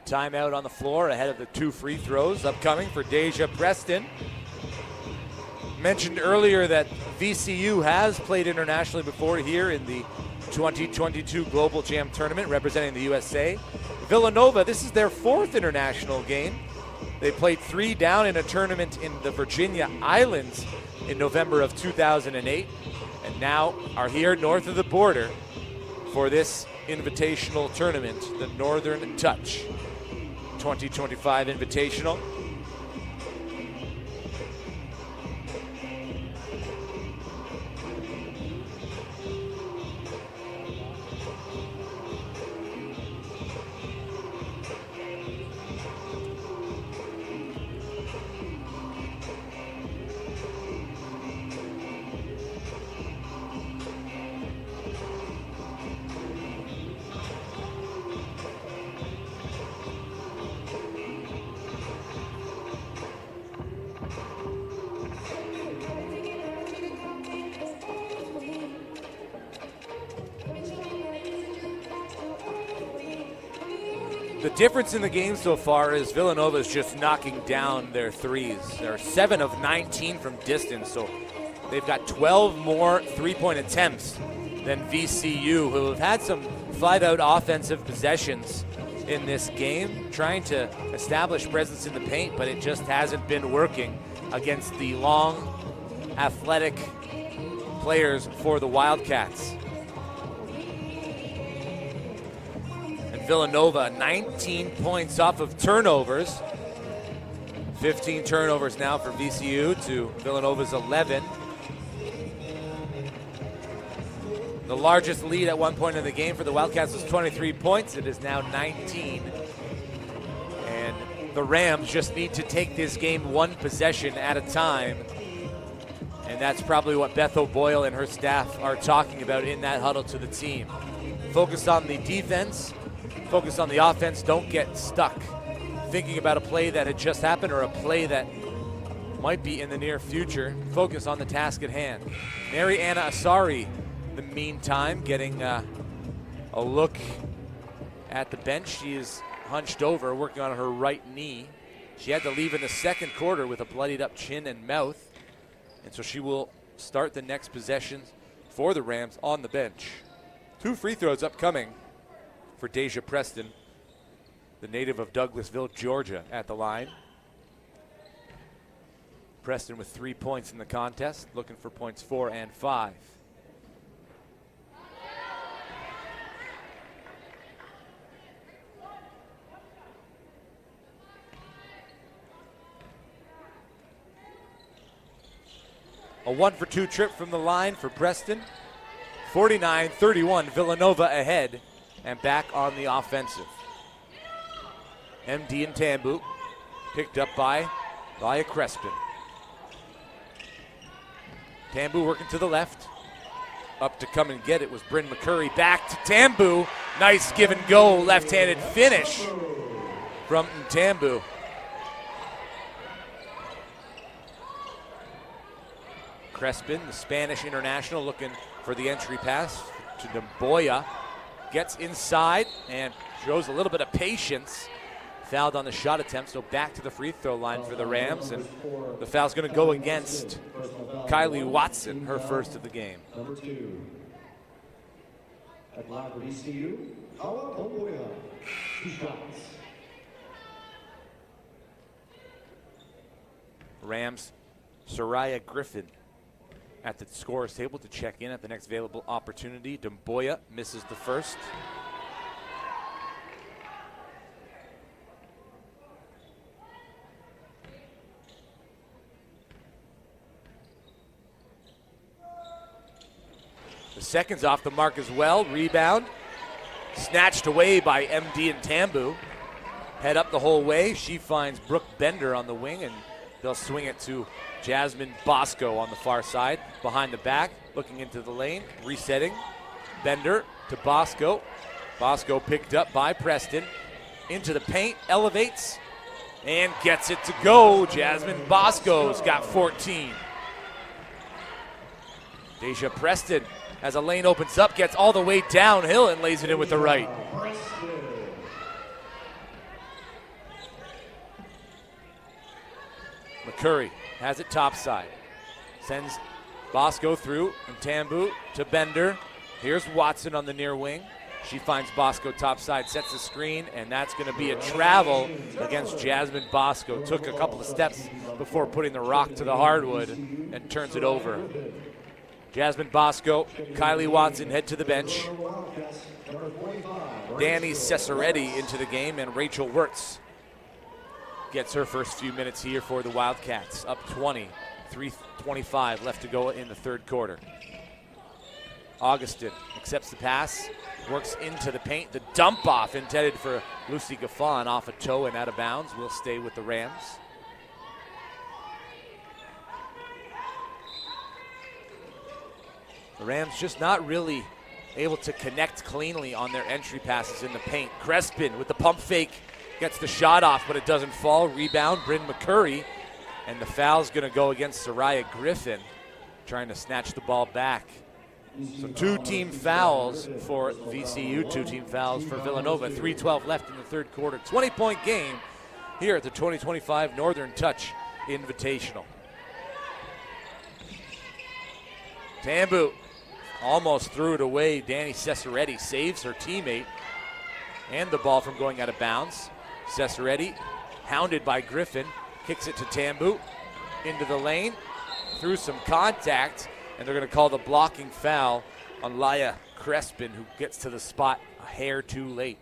Timeout on the floor ahead of the 2 free throws upcoming for Deja Preston. Mentioned earlier that VCU has played internationally before here in the 2022 Global Jam Tournament representing the USA. Villanova, this is their 4th international game. They played 3 down in a tournament in the Virginia Islands in November of 2008 and now are here north of the border for this invitational tournament, the Northern Touch 2025 Invitational. The difference in the game so far is Villanova is just knocking down their threes. They're 7 of 19 from distance, so they've got 12 more three-point attempts than VCU, who have had some flat-out offensive possessions in this game, trying to establish presence in the paint, but it just hasn't been working against the long, athletic players for the Wildcats. Villanova 19 points off of turnovers. 15 turnovers now for VCU to Villanova's 11. The largest lead at one point in the game for the Wildcats was 23 points. It is now 19. And the Rams just need to take this game 1 possession at a time. And that's probably what Beth O'Boyle and her staff are talking about in that huddle to the team. Focus on the defense. Focus on the offense. Don't get stuck thinking about a play that had just happened or a play that might be in the near future. Focus on the task at hand. Mary Anna Asari, in the meantime, getting a look at the bench. She is hunched over, working on her right knee. She had to leave in the second quarter with a bloodied up chin and mouth, and so she will start the next possession for the Rams on the bench. 2 free throws upcoming for Deja Preston, the native of Douglasville, Georgia, at the line. Preston with 3 points in the contest, looking for points 4 and 5. A 1-for-2 trip from the line for Preston. 49-31, Villanova ahead and back on the offensive. MD and Tambu picked up by Crespin. Tambu working to the left. Up to come and get it was Bryn McCurry. Back to Tambu. Nice give and go left-handed finish from Tambu. Crespin, the Spanish international, looking for the entry pass to Dumboya. Gets inside and shows a little bit of patience. Fouled on the shot attempt, so back to the free throw line for the Rams, and the foul's going to go against Kylie Watson, her first of the game. Number 2. At line for VCU, Awa Dumboya. 2 shots. Rams, Soraya Griffin at the scorer's table to check in at the next available opportunity. Dumboya misses the first. The second's off the mark as well. Rebound. Snatched away by MD and Tambu. Head up the whole way. She finds Brooke Bender on the wing, and they'll swing it to Jasmine Bosco on the far side. Behind the back, looking into the lane, resetting. Bender to Bosco. Bosco picked up by Preston. Into the paint, elevates, and gets it to go. Jasmine Bosco's got 14. Deja Preston, as a lane opens up, gets all the way downhill and lays it in with the right. McCurry has it topside. Sends Bosco through, and Tambu to Bender. Here's Watson on the near wing. She finds Bosco topside, sets the screen, and that's going to be a travel against Jasmine Bosco. Took a couple of steps before putting the rock to the hardwood and turns it over. Jasmine Bosco, Kylie Watson head to the bench. Danny Cesaretti into the game, and Rachel Wirtz gets her first few minutes here for the Wildcats. Up 20, 3:25 left to go in the third quarter. Augustin accepts the pass, works into the paint. The dump off intended for Lucy Gaffon off a toe and out of bounds. Will stay with the Rams. The Rams just not really able to connect cleanly on their entry passes in the paint. Crespin with the pump fake gets the shot off, but it doesn't fall. Rebound, Bryn McCurry. And the foul's going to go against Soraya Griffin, trying to snatch the ball back. So 2 team fouls for VCU, 2 team fouls for Villanova. 3:12 left in the third quarter. 20-point game here at the 2025 Northern Touch Invitational. Tambu almost threw it away. Danny Cesaretti saves her teammate and the ball from going out of bounds. Cesaretti, hounded by Griffin, kicks it to Tambu into the lane through some contact, and they're going to call the blocking foul on Laya Crespin, who gets to the spot a hair too late.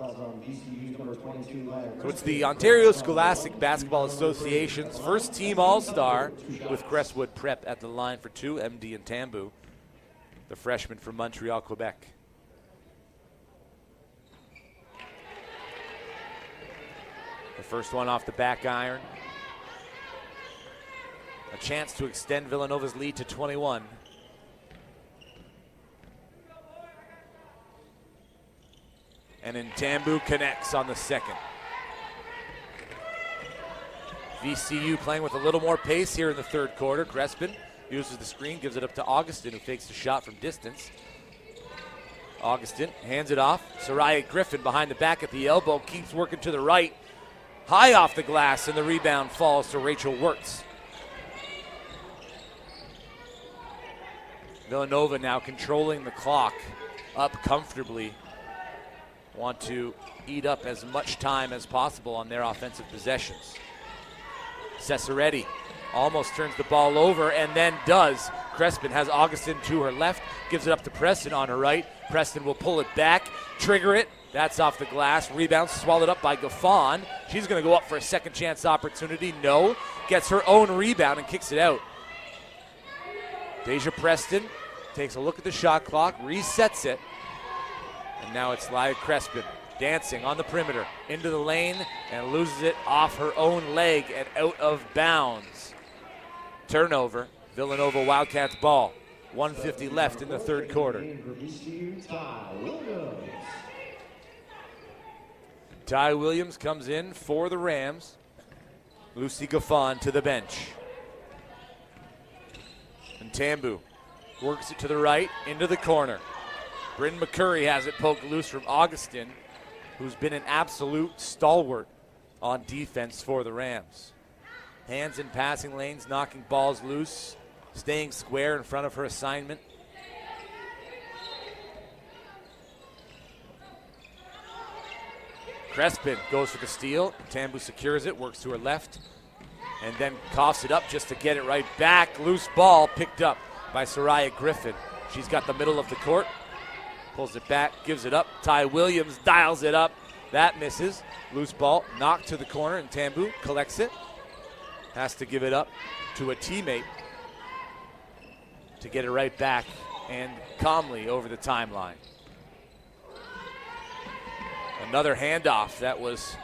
So it's the Ontario Scholastic Basketball Association's first team all-star, with Crestwood Prep at the line for 2, MD and Tambu, the freshman from Montreal, Quebec. The first one off the back iron. A chance to extend Villanova's lead to 21. And then Tambu connects on the second. VCU playing with a little more pace here in the third quarter. Crespin uses the screen, gives it up to Augustin, who fakes the shot from distance. Augustin hands it off. Soraya Griffin behind the back at the elbow, keeps working to the right. High off the glass, and the rebound falls to Rachel Wirtz. Villanova now controlling the clock up comfortably. Want to eat up as much time as possible on their offensive possessions. Cesaretti almost turns the ball over, and then does. Crespin has Augustin to her left, gives it up to Preston on her right. Preston will pull it back, trigger it. That's off the glass. Rebound swallowed up by Gaffon. She's going to go up for a second chance opportunity. No. Gets her own rebound and kicks it out. Deja Preston takes a look at the shot clock, resets it. And now it's Laya Crespin dancing on the perimeter into the lane and loses it off her own leg and out of bounds. Turnover. Villanova Wildcats ball. 1:50 left in the third quarter. Ty Williams comes in for the Rams. Lucy Gaffon to the bench. And Tambu works it to the right, into the corner. Bryn McCurry has it poked loose from Augustin, who's been an absolute stalwart on defense for the Rams. Hands in passing lanes, knocking balls loose, staying square in front of her assignment. Crespin goes for the steal. Tambu secures it, works to her left, and then coughs it up just to get it right back. Loose ball picked up by Soraya Griffin. She's got the middle of the court, pulls it back, gives it up. Ty Williams dials it up That misses. Loose ball knocked to the corner, and Tambu collects it. Has to give it up to a teammate to get it right back, and calmly over the timeline. Another handoff that was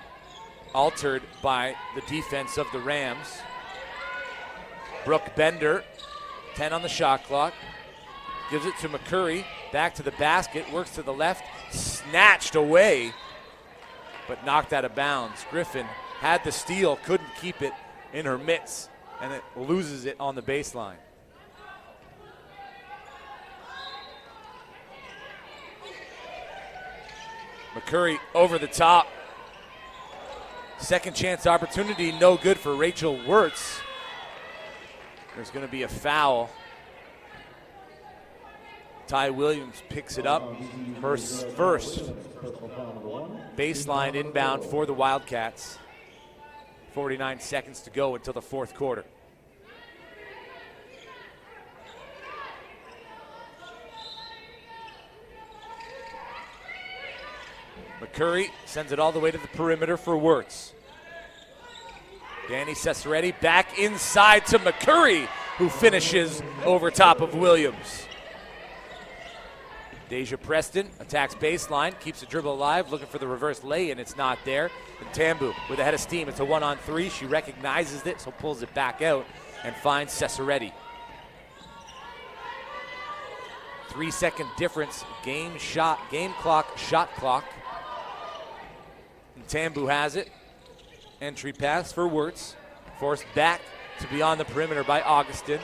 altered by the defense of the Rams. Brooke Bender, 10 on the shot clock. Gives it to McCurry, back to the basket, works to the left, snatched away, but knocked out of bounds. Griffin had the steal, couldn't keep it in her mitts, and it loses it on the baseline. McCurry over the top. Second chance opportunity, no good for Rachel Wirtz. There's going to be a foul. Ty Williams picks it up. Her first. Baseline inbound for the Wildcats. 49 seconds to go until the fourth quarter. McCurry sends it all the way to the perimeter for Wirtz. Danny Cesaretti back inside to McCurry, who finishes over top of Williams. Deja Preston attacks baseline, keeps the dribble alive, looking for the reverse lay-in. It's not there. And Tambu with a head of steam. It's a 1-on-3. She recognizes it, so pulls it back out and finds Cesaretti. 3-second difference, game clock, shot clock. And Tambu has it. Entry pass for Wirtz. Forced back to beyond the perimeter by Augustin.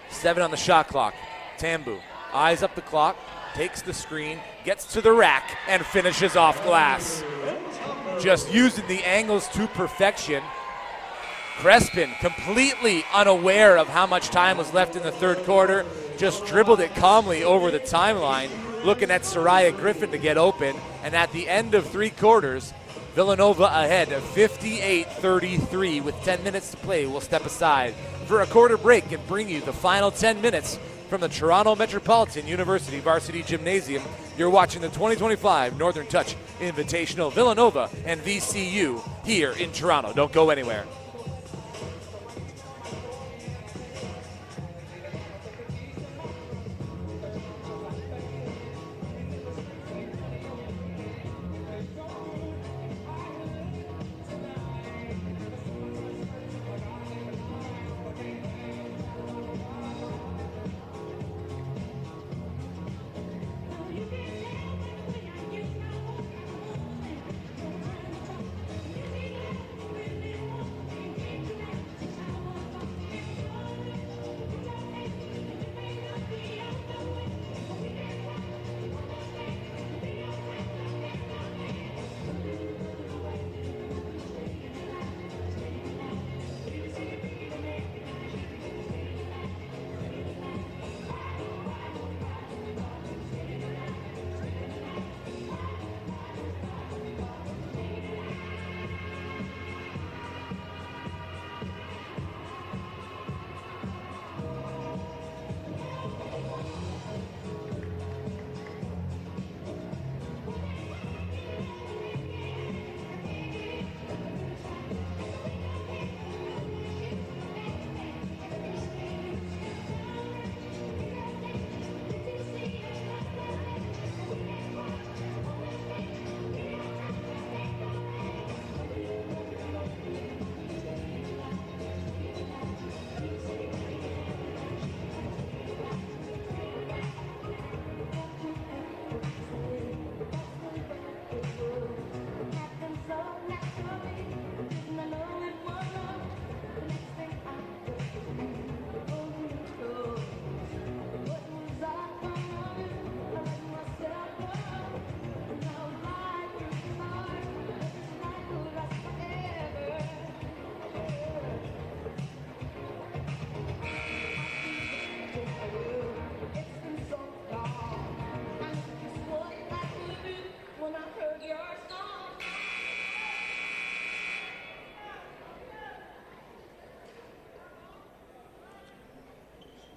7 on the shot clock. Tambu eyes up the clock, takes the screen, gets to the rack, and finishes off glass. Just using the angles to perfection. Crespin, completely unaware of how much time was left in the third quarter, just dribbled it calmly over the timeline, looking at Soraya Griffin to get open. And at the end of 3 quarters, Villanova ahead of 58-33 with 10 minutes to play. We'll step aside for a quarter break and bring you the final 10 minutes from the Toronto Metropolitan University Varsity Gymnasium. You're watching the 2025 Northern Touch Invitational, Villanova and VCU here in Toronto. Don't go anywhere.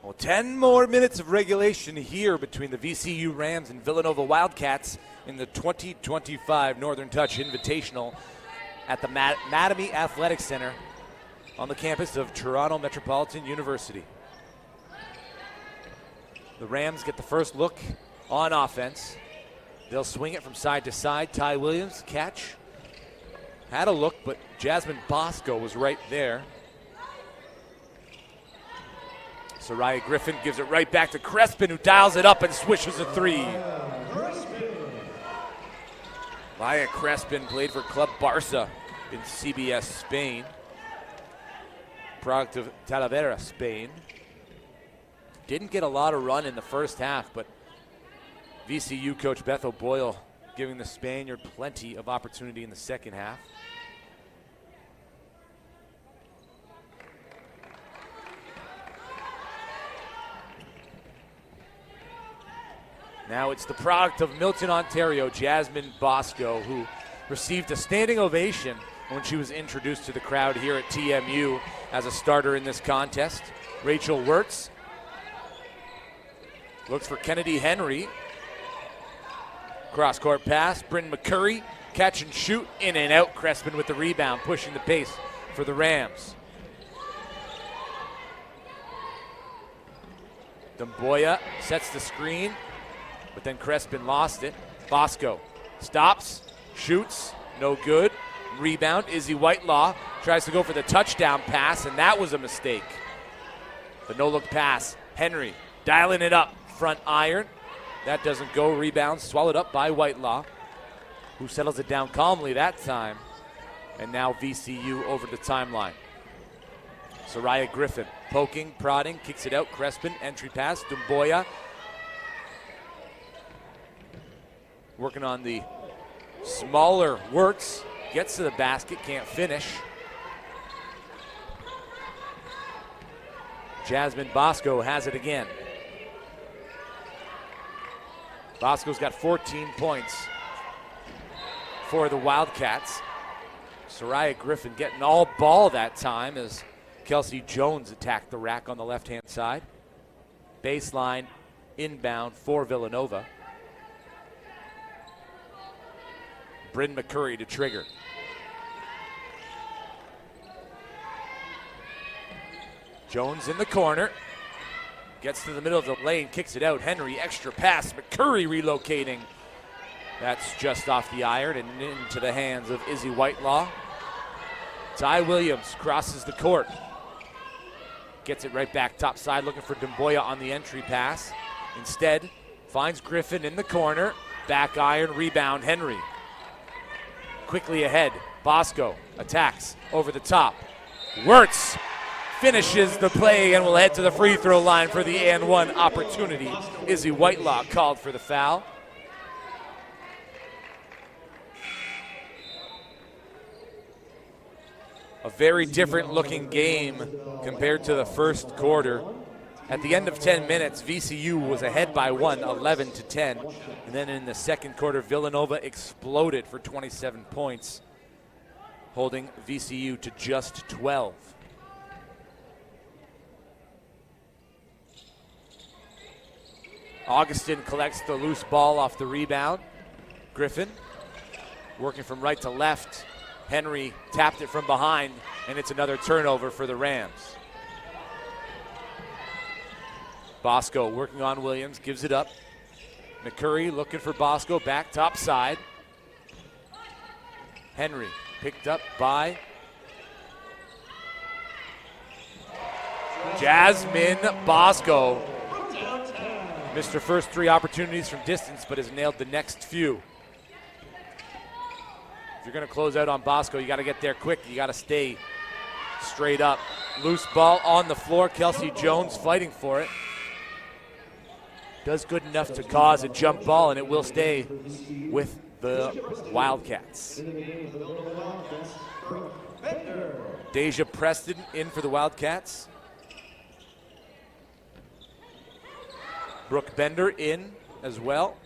Well, 10 more minutes of regulation here between the VCU Rams and Villanova Wildcats in the 2025 Northern Touch Invitational at the Mattamy Athletics Center on the campus of Toronto Metropolitan University. The Rams get the first look on offense. They'll swing it from side to side. Ty Williams, catch. Had a look, but Jasmine Bosco was right there. Soraya Griffin gives it right back to Crespin, who dials it up and swishes a three. Laia Crespin played for Club Barça in CBS Spain. Product of Talavera, Spain. Didn't get a lot of run in the first half, but VCU coach Beth O'Boyle giving the Spaniard plenty of opportunity in the second half. Now it's the product of Milton, Ontario, Jasmine Bosco, who received a standing ovation when she was introduced to the crowd here at TMU as a starter in this contest. Rachel Wirtz looks for Kennedy Henry. Cross-court pass, Bryn McCurry, catch and shoot, in and out. Crespin with the rebound, pushing the pace for the Rams. Dumboya sets the screen, but then Crespin lost it. Bosco stops, shoots, no good. Rebound, Izzy Whitelaw tries to go for the touchdown pass, and that was a mistake. The no-look pass, Henry dialing it up, front iron. That doesn't go, rebound swallowed up by Whitelaw, who settles it down calmly that time. And now VCU over the timeline. Soraya Griffin poking, prodding, kicks it out. Crespin, entry pass, Dumboya working on the smaller Wirtz, gets to the basket, can't finish. Jasmine Bosco has it again. Bosco's got 14 points for the Wildcats. Soraya Griffin getting all ball that time as Kelsey Jones attacked the rack on the left-hand side. Baseline inbound for Villanova. Bryn McCurry to trigger. Jones in the corner. Gets to the middle of the lane, kicks it out. Henry, extra pass. McCurry relocating. That's just off the iron and into the hands of Izzy Whitelaw. Ty Williams crosses the court. Gets it right back top side, looking for Dumboya on the entry pass. Instead, finds Griffin in the corner. Back iron, rebound, Henry. Quickly ahead, Bosco attacks over the top. Wirtz finishes the play and will head to the free throw line for the and one opportunity. Izzy Whitelaw called for the foul. A very different looking game compared to the first quarter. At the end of 10 minutes, VCU was ahead by one, 11-10. And then in the second quarter, Villanova exploded for 27 points, holding VCU to just 12. Augustin collects the loose ball off the rebound. Griffin working from right to left. Henry tapped it from behind, and it's another turnover for the Rams. Bosco working on Williams, gives it up. McCurry looking for Bosco, back top side. Henry picked up by Jasmine Bosco. Missed her first three opportunities from distance, but has nailed the next few. If you're going to close out on Bosco, you got to get there quick. You got to stay straight up. Loose ball on the floor. Kelsey Jones fighting for it. Does good enough to cause a jump ball, and it will stay with the Wildcats. Deja Preston in for the Wildcats. Brooke Bender in as well.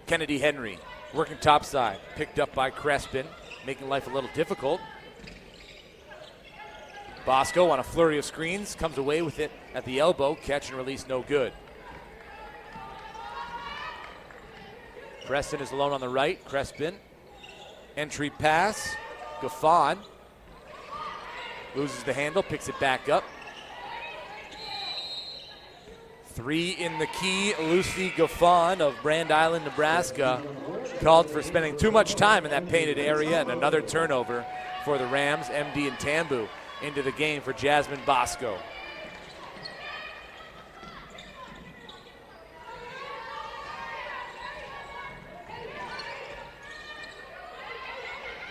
Kennedy Henry working topside, picked up by Crespin, making life a little difficult. Bosco on a flurry of screens, comes away with it at the elbow. Catch and release no good. Preston is alone on the right. Crespin. Entry pass. Gaffon loses the handle, picks it back up. 3 in the key. Lucy Gaffon of Brand Island, Nebraska, called for spending too much time in that painted area, and another turnover for the Rams. MD and Tambu into the game for Jasmine Bosco.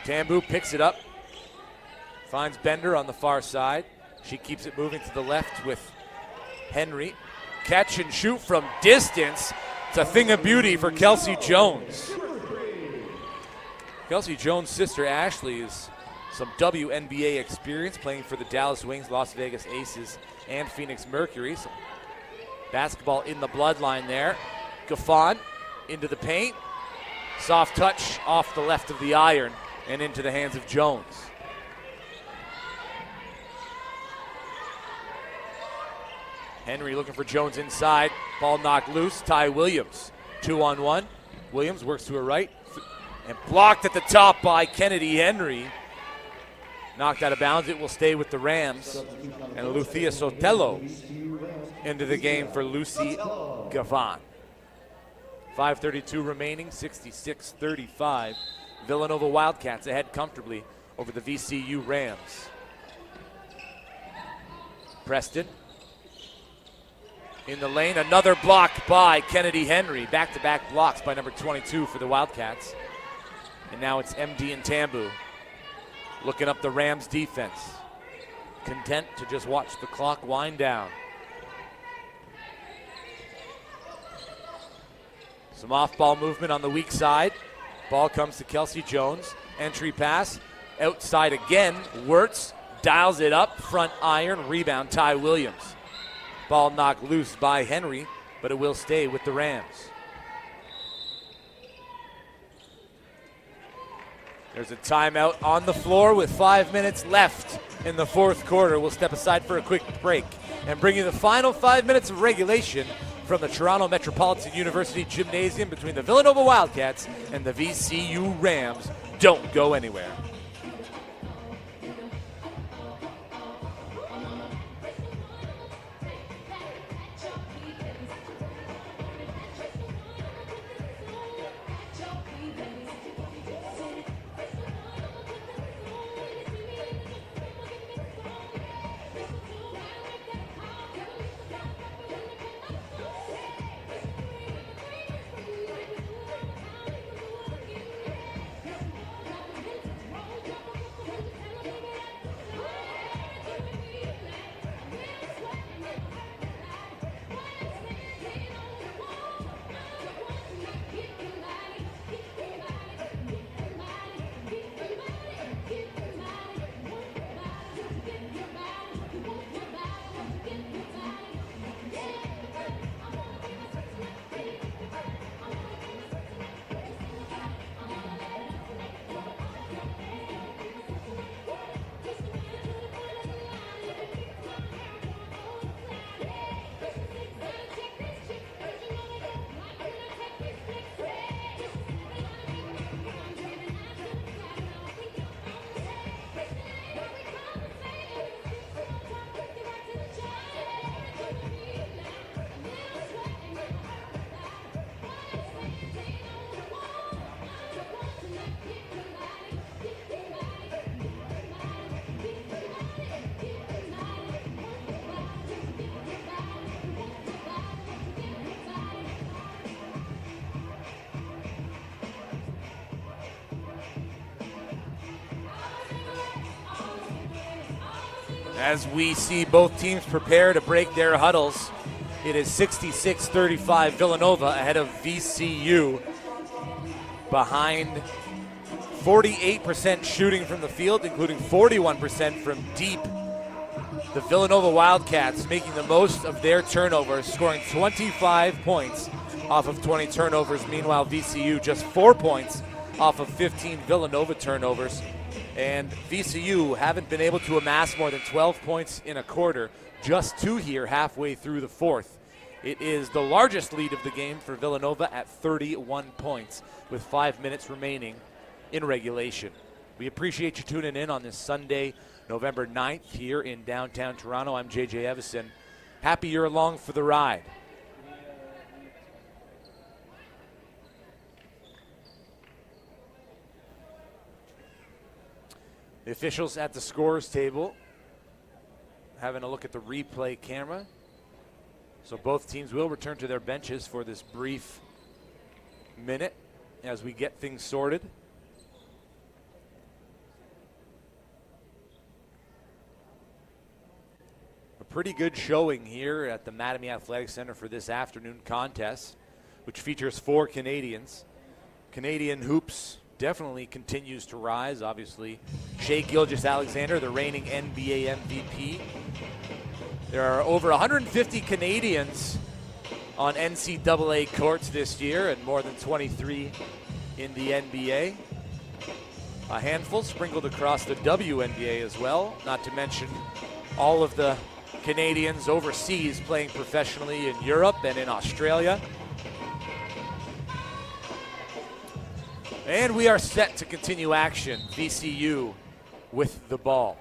Tambu picks it up, finds Bender on the far side. She keeps it moving to the left with Henry. Catch and shoot from distance. It's a thing of beauty for Kelsey Jones. Kelsey Jones' sister Ashley is some WNBA experience, playing for the Dallas Wings, Las Vegas Aces, and Phoenix Mercury. So basketball in the bloodline there. Gaffon into the paint. Soft touch off the left of the iron and into the hands of Jones. Henry looking for Jones inside. Ball knocked loose. Ty Williams, 2-on-1. Williams works to her right and blocked at the top by Kennedy Henry. Knocked out of bounds. It will stay with the Rams. And Lucia Sotelo into the game for Lucy Gaffon. 5:32 remaining, 66-35. Villanova Wildcats ahead comfortably over the VCU Rams. Preston in the lane, another block by Kennedy Henry. Back-to-back blocks by number 22 for the Wildcats. And now it's MD and Tambu looking up the Rams defense. Content to just watch the clock wind down. Some off-ball movement on the weak side. Ball comes to Kelsey Jones. Entry pass. Outside again. Wirtz dials it up. Front iron. Rebound. Ty Williams. Ball knocked loose by Henry, but it will stay with the Rams. There's a timeout on the floor with 5 minutes left in the fourth quarter. We'll step aside for a quick break and bring you the final 5 minutes of regulation from the Toronto Metropolitan University Gymnasium between the Villanova Wildcats and the VCU Rams. Don't go anywhere. As we see both teams prepare to break their huddles, it is 66-35 Villanova ahead of VCU, behind 48% shooting from the field, including 41% from deep. The Villanova Wildcats making the most of their turnovers, scoring 25 points off of 20 turnovers. Meanwhile, VCU just 4 points off of 15 Villanova turnovers. And VCU haven't been able to amass more than 12 points in a quarter, just 2 here halfway through the fourth. It is the largest lead of the game for Villanova at 31 points with 5 minutes remaining in regulation. We appreciate you tuning in on this Sunday, November 9th here in downtown Toronto. I'm JJ Evison. Happy you're along for the ride. The officials at the scores table having a look at the replay camera. So both teams will return to their benches for this brief minute as we get things sorted. A pretty good showing here at the Mattamy Athletic Center for this afternoon contest, which features 4 Canadians. Canadian hoops definitely continues to rise, obviously. Shai Gilgeous-Alexander, the reigning NBA MVP. There are over 150 Canadians on NCAA courts this year and more than 23 in the NBA. A handful sprinkled across the WNBA as well, not to mention all of the Canadians overseas playing professionally in Europe and in Australia. And we are set to continue action. VCU with the ball.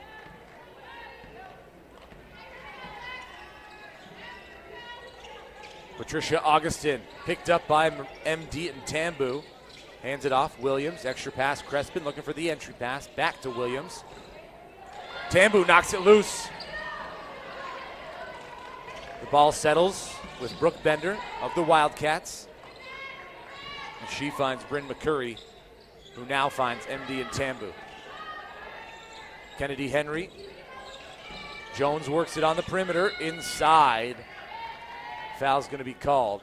Patricia Augustin picked up by MD and Tambu. Hands it off. Williams, extra pass. Crespin looking for the entry pass. Back to Williams. Tambu knocks it loose. The ball settles with Brooke Bender of the Wildcats. And she finds Bryn McCurry, who now finds MD and Tambu. Kennedy Henry. Jones works it on the perimeter inside. Foul's going to be called.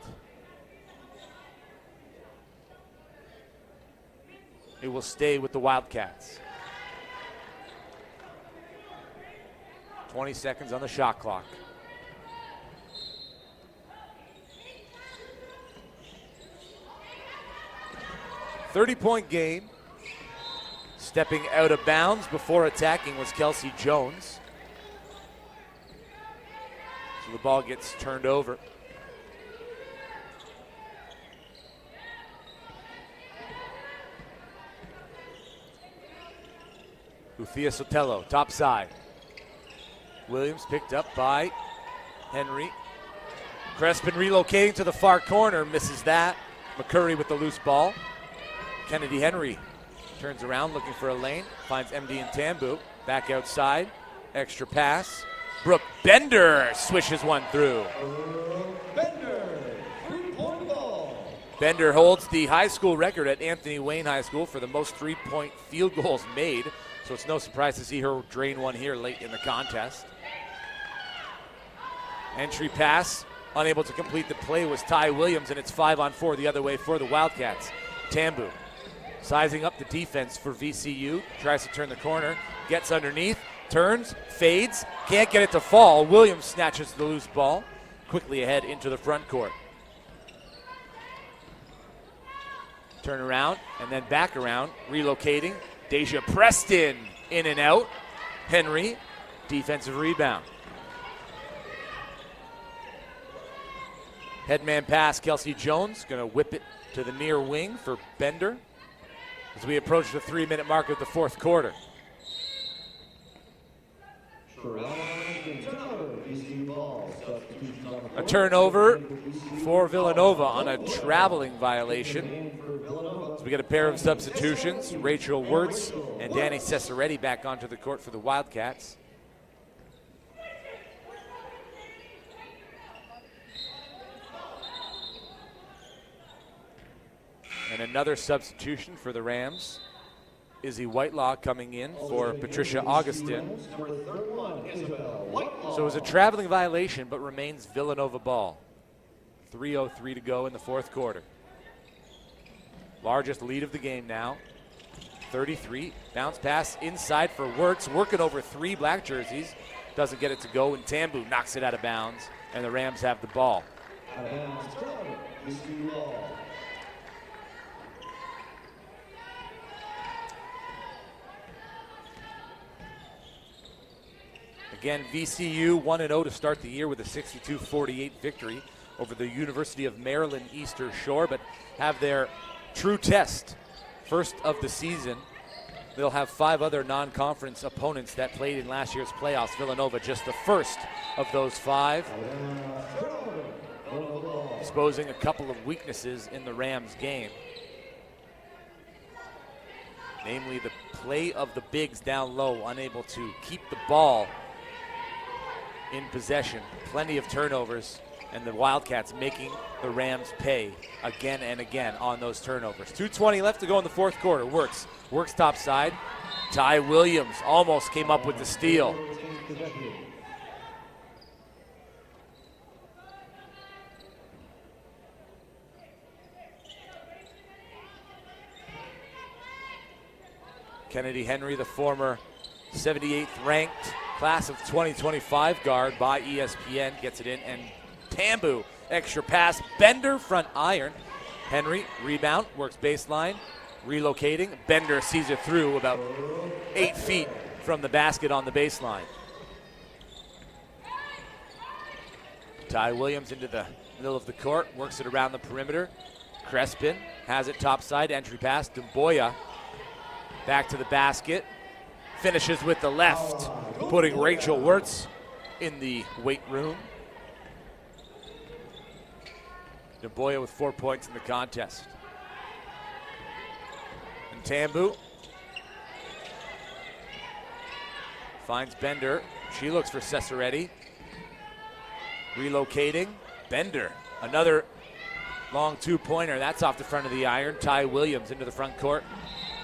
It will stay with the Wildcats. 20 seconds on the shot clock. .30-point game. Stepping out of bounds before attacking was Kelsey Jones. So the ball gets turned over. Uthia Sotelo, top side. Williams picked up by Henry. Crespin relocating to the far corner, misses that. McCurry with the loose ball. Kennedy Henry turns around looking for a lane, finds MD and Tambu. Back outside, extra pass. Brooke Bender swishes one through. Bender, 3-point ball. Bender holds the high school record at Anthony Wayne High School for the most 3-point field goals made. So it's no surprise to see her drain one here late in the contest. Entry pass, unable to complete the play was Ty Williams, and it's 5-on-4 the other way for the Wildcats. Tambu sizing up the defense for VCU, tries to turn the corner, gets underneath, turns, fades, can't get it to fall. Williams snatches the loose ball, quickly ahead into the front court. Turn around and then back around, relocating. Deja Preston in and out. Henry, defensive rebound. Headman pass, Kelsey Jones going to whip it to the near wing for Bender as we approach the 3-minute mark of the fourth quarter. A turnover for Villanova on a traveling violation. So we get a pair of substitutions. Rachel Wirtz and Danny Cesaretti back onto the court for the Wildcats. And another substitution for the Rams. Izzy Whitelaw coming in for Patricia Augustin. So it was a traveling violation, but remains Villanova ball. 3:03 to go in the fourth quarter. Largest lead of the game now. 33. Bounce pass inside for Wirtz. Working over 3 black jerseys. Doesn't get it to go, and Tambu knocks it out of bounds, and the Rams have the ball. Again, VCU 1-0 to start the year with a 62-48 victory over the University of Maryland Eastern Shore, but have their true test, first of the season. They'll have 5 other non-conference opponents that played in last year's playoffs. Villanova just the first of those 5. Exposing a couple of weaknesses in the Rams game. Namely the play of the bigs down low, unable to keep the ball in possession. Plenty of turnovers, and the Wildcats making the Rams pay again and again on those turnovers. 2:20 left to go in the fourth quarter. Works top side. Ty Williams almost came up with the steal. Kennedy Henry, the former 78th ranked class of 2025 guard by ESPN, gets it in, and Tambu, extra pass, Bender, front iron. Henry, rebound, works baseline, relocating. Bender sees it through about 8 feet from the basket on the baseline. Ty Williams into the middle of the court, works it around the perimeter. Crespin has it topside, entry pass, Dumboya back to the basket, finishes with the left, putting Rachel Wirtz in the weight room. Dumboya with 4 points in the contest. And Tambu finds Bender. She looks for Cesaretti. Relocating. Bender, another long 2-pointer. That's off the front of the iron. Ty Williams into the front court.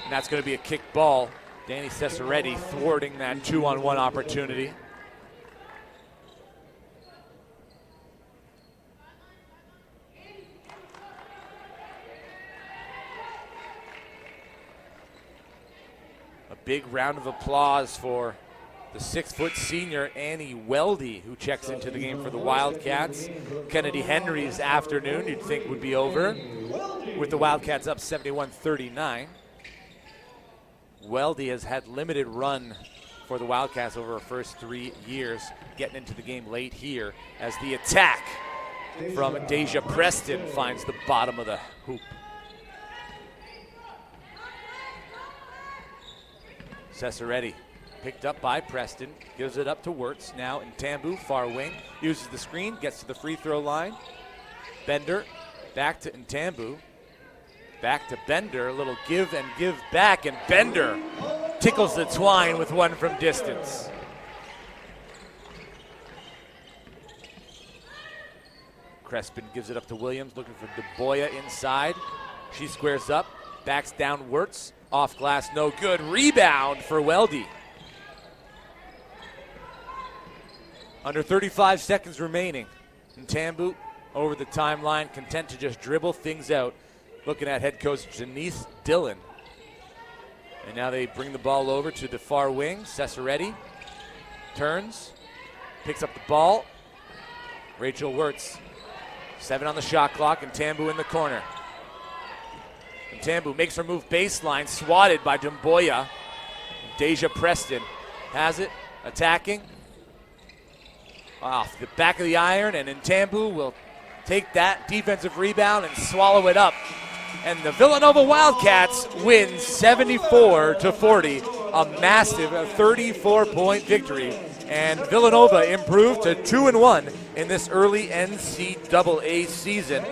And that's going to be a kick ball. Danny Cesaretti thwarting that 2-on-1 opportunity. A big round of applause for the 6-foot senior Annie Weldy, who checks into the game for the Wildcats. Kennedy Henry's afternoon, you'd think, would be over, with the Wildcats up 71-39. Weldy has had limited run for the Wildcats over her first 3 years, getting into the game late here as the attack from Deja Preston finds the bottom of the hoop. Cesaretti picked up by Preston, gives it up to Wirtz. Now in Tambu, far wing, uses the screen, gets to the free throw line. Bender, back to Ntambu. Back to Bender, a little give and give back, and Bender tickles the twine with one from distance. Crespin gives it up to Williams, looking for Dumboya inside. She squares up, backs down Wirtz, off glass, no good. Rebound for Weldy. Under 35 seconds remaining. Ntambu over the timeline, content to just dribble things out. Looking at head coach Janice Dillon. And now they bring the ball over to the far wing. Cesaretti turns, picks up the ball. Rachel Wirtz, 7 on the shot clock, and Ntambu in the corner. And Ntambu makes her move baseline, swatted by Dumboya. Deja Preston has it, attacking. Off the back of the iron, and Ntambu will take that defensive rebound and swallow it up. And the Villanova Wildcats win 74-40, a massive 34-point victory. And Villanova improved to 2-1 in this early NCAA season.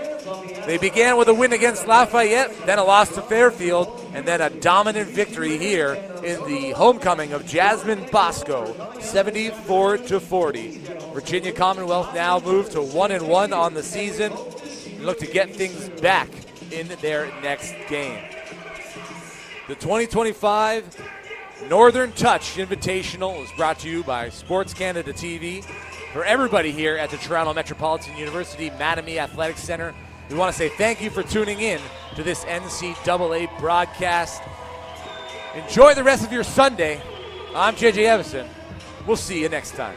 They began with a win against Lafayette, then a loss to Fairfield, and then a dominant victory here in the homecoming of Jasmine Bosco, 74-40. Virginia Commonwealth now moved to 1-1 on the season and look to get things back in their next game. The 2025 Northern Touch Invitational is brought to you by Sports Canada TV. For everybody here at the Toronto Metropolitan University Mattamy Athletic Center, we want to say thank you for tuning in to this NCAA broadcast. Enjoy the rest of your Sunday. I'm JJ Evison. We'll see you next time.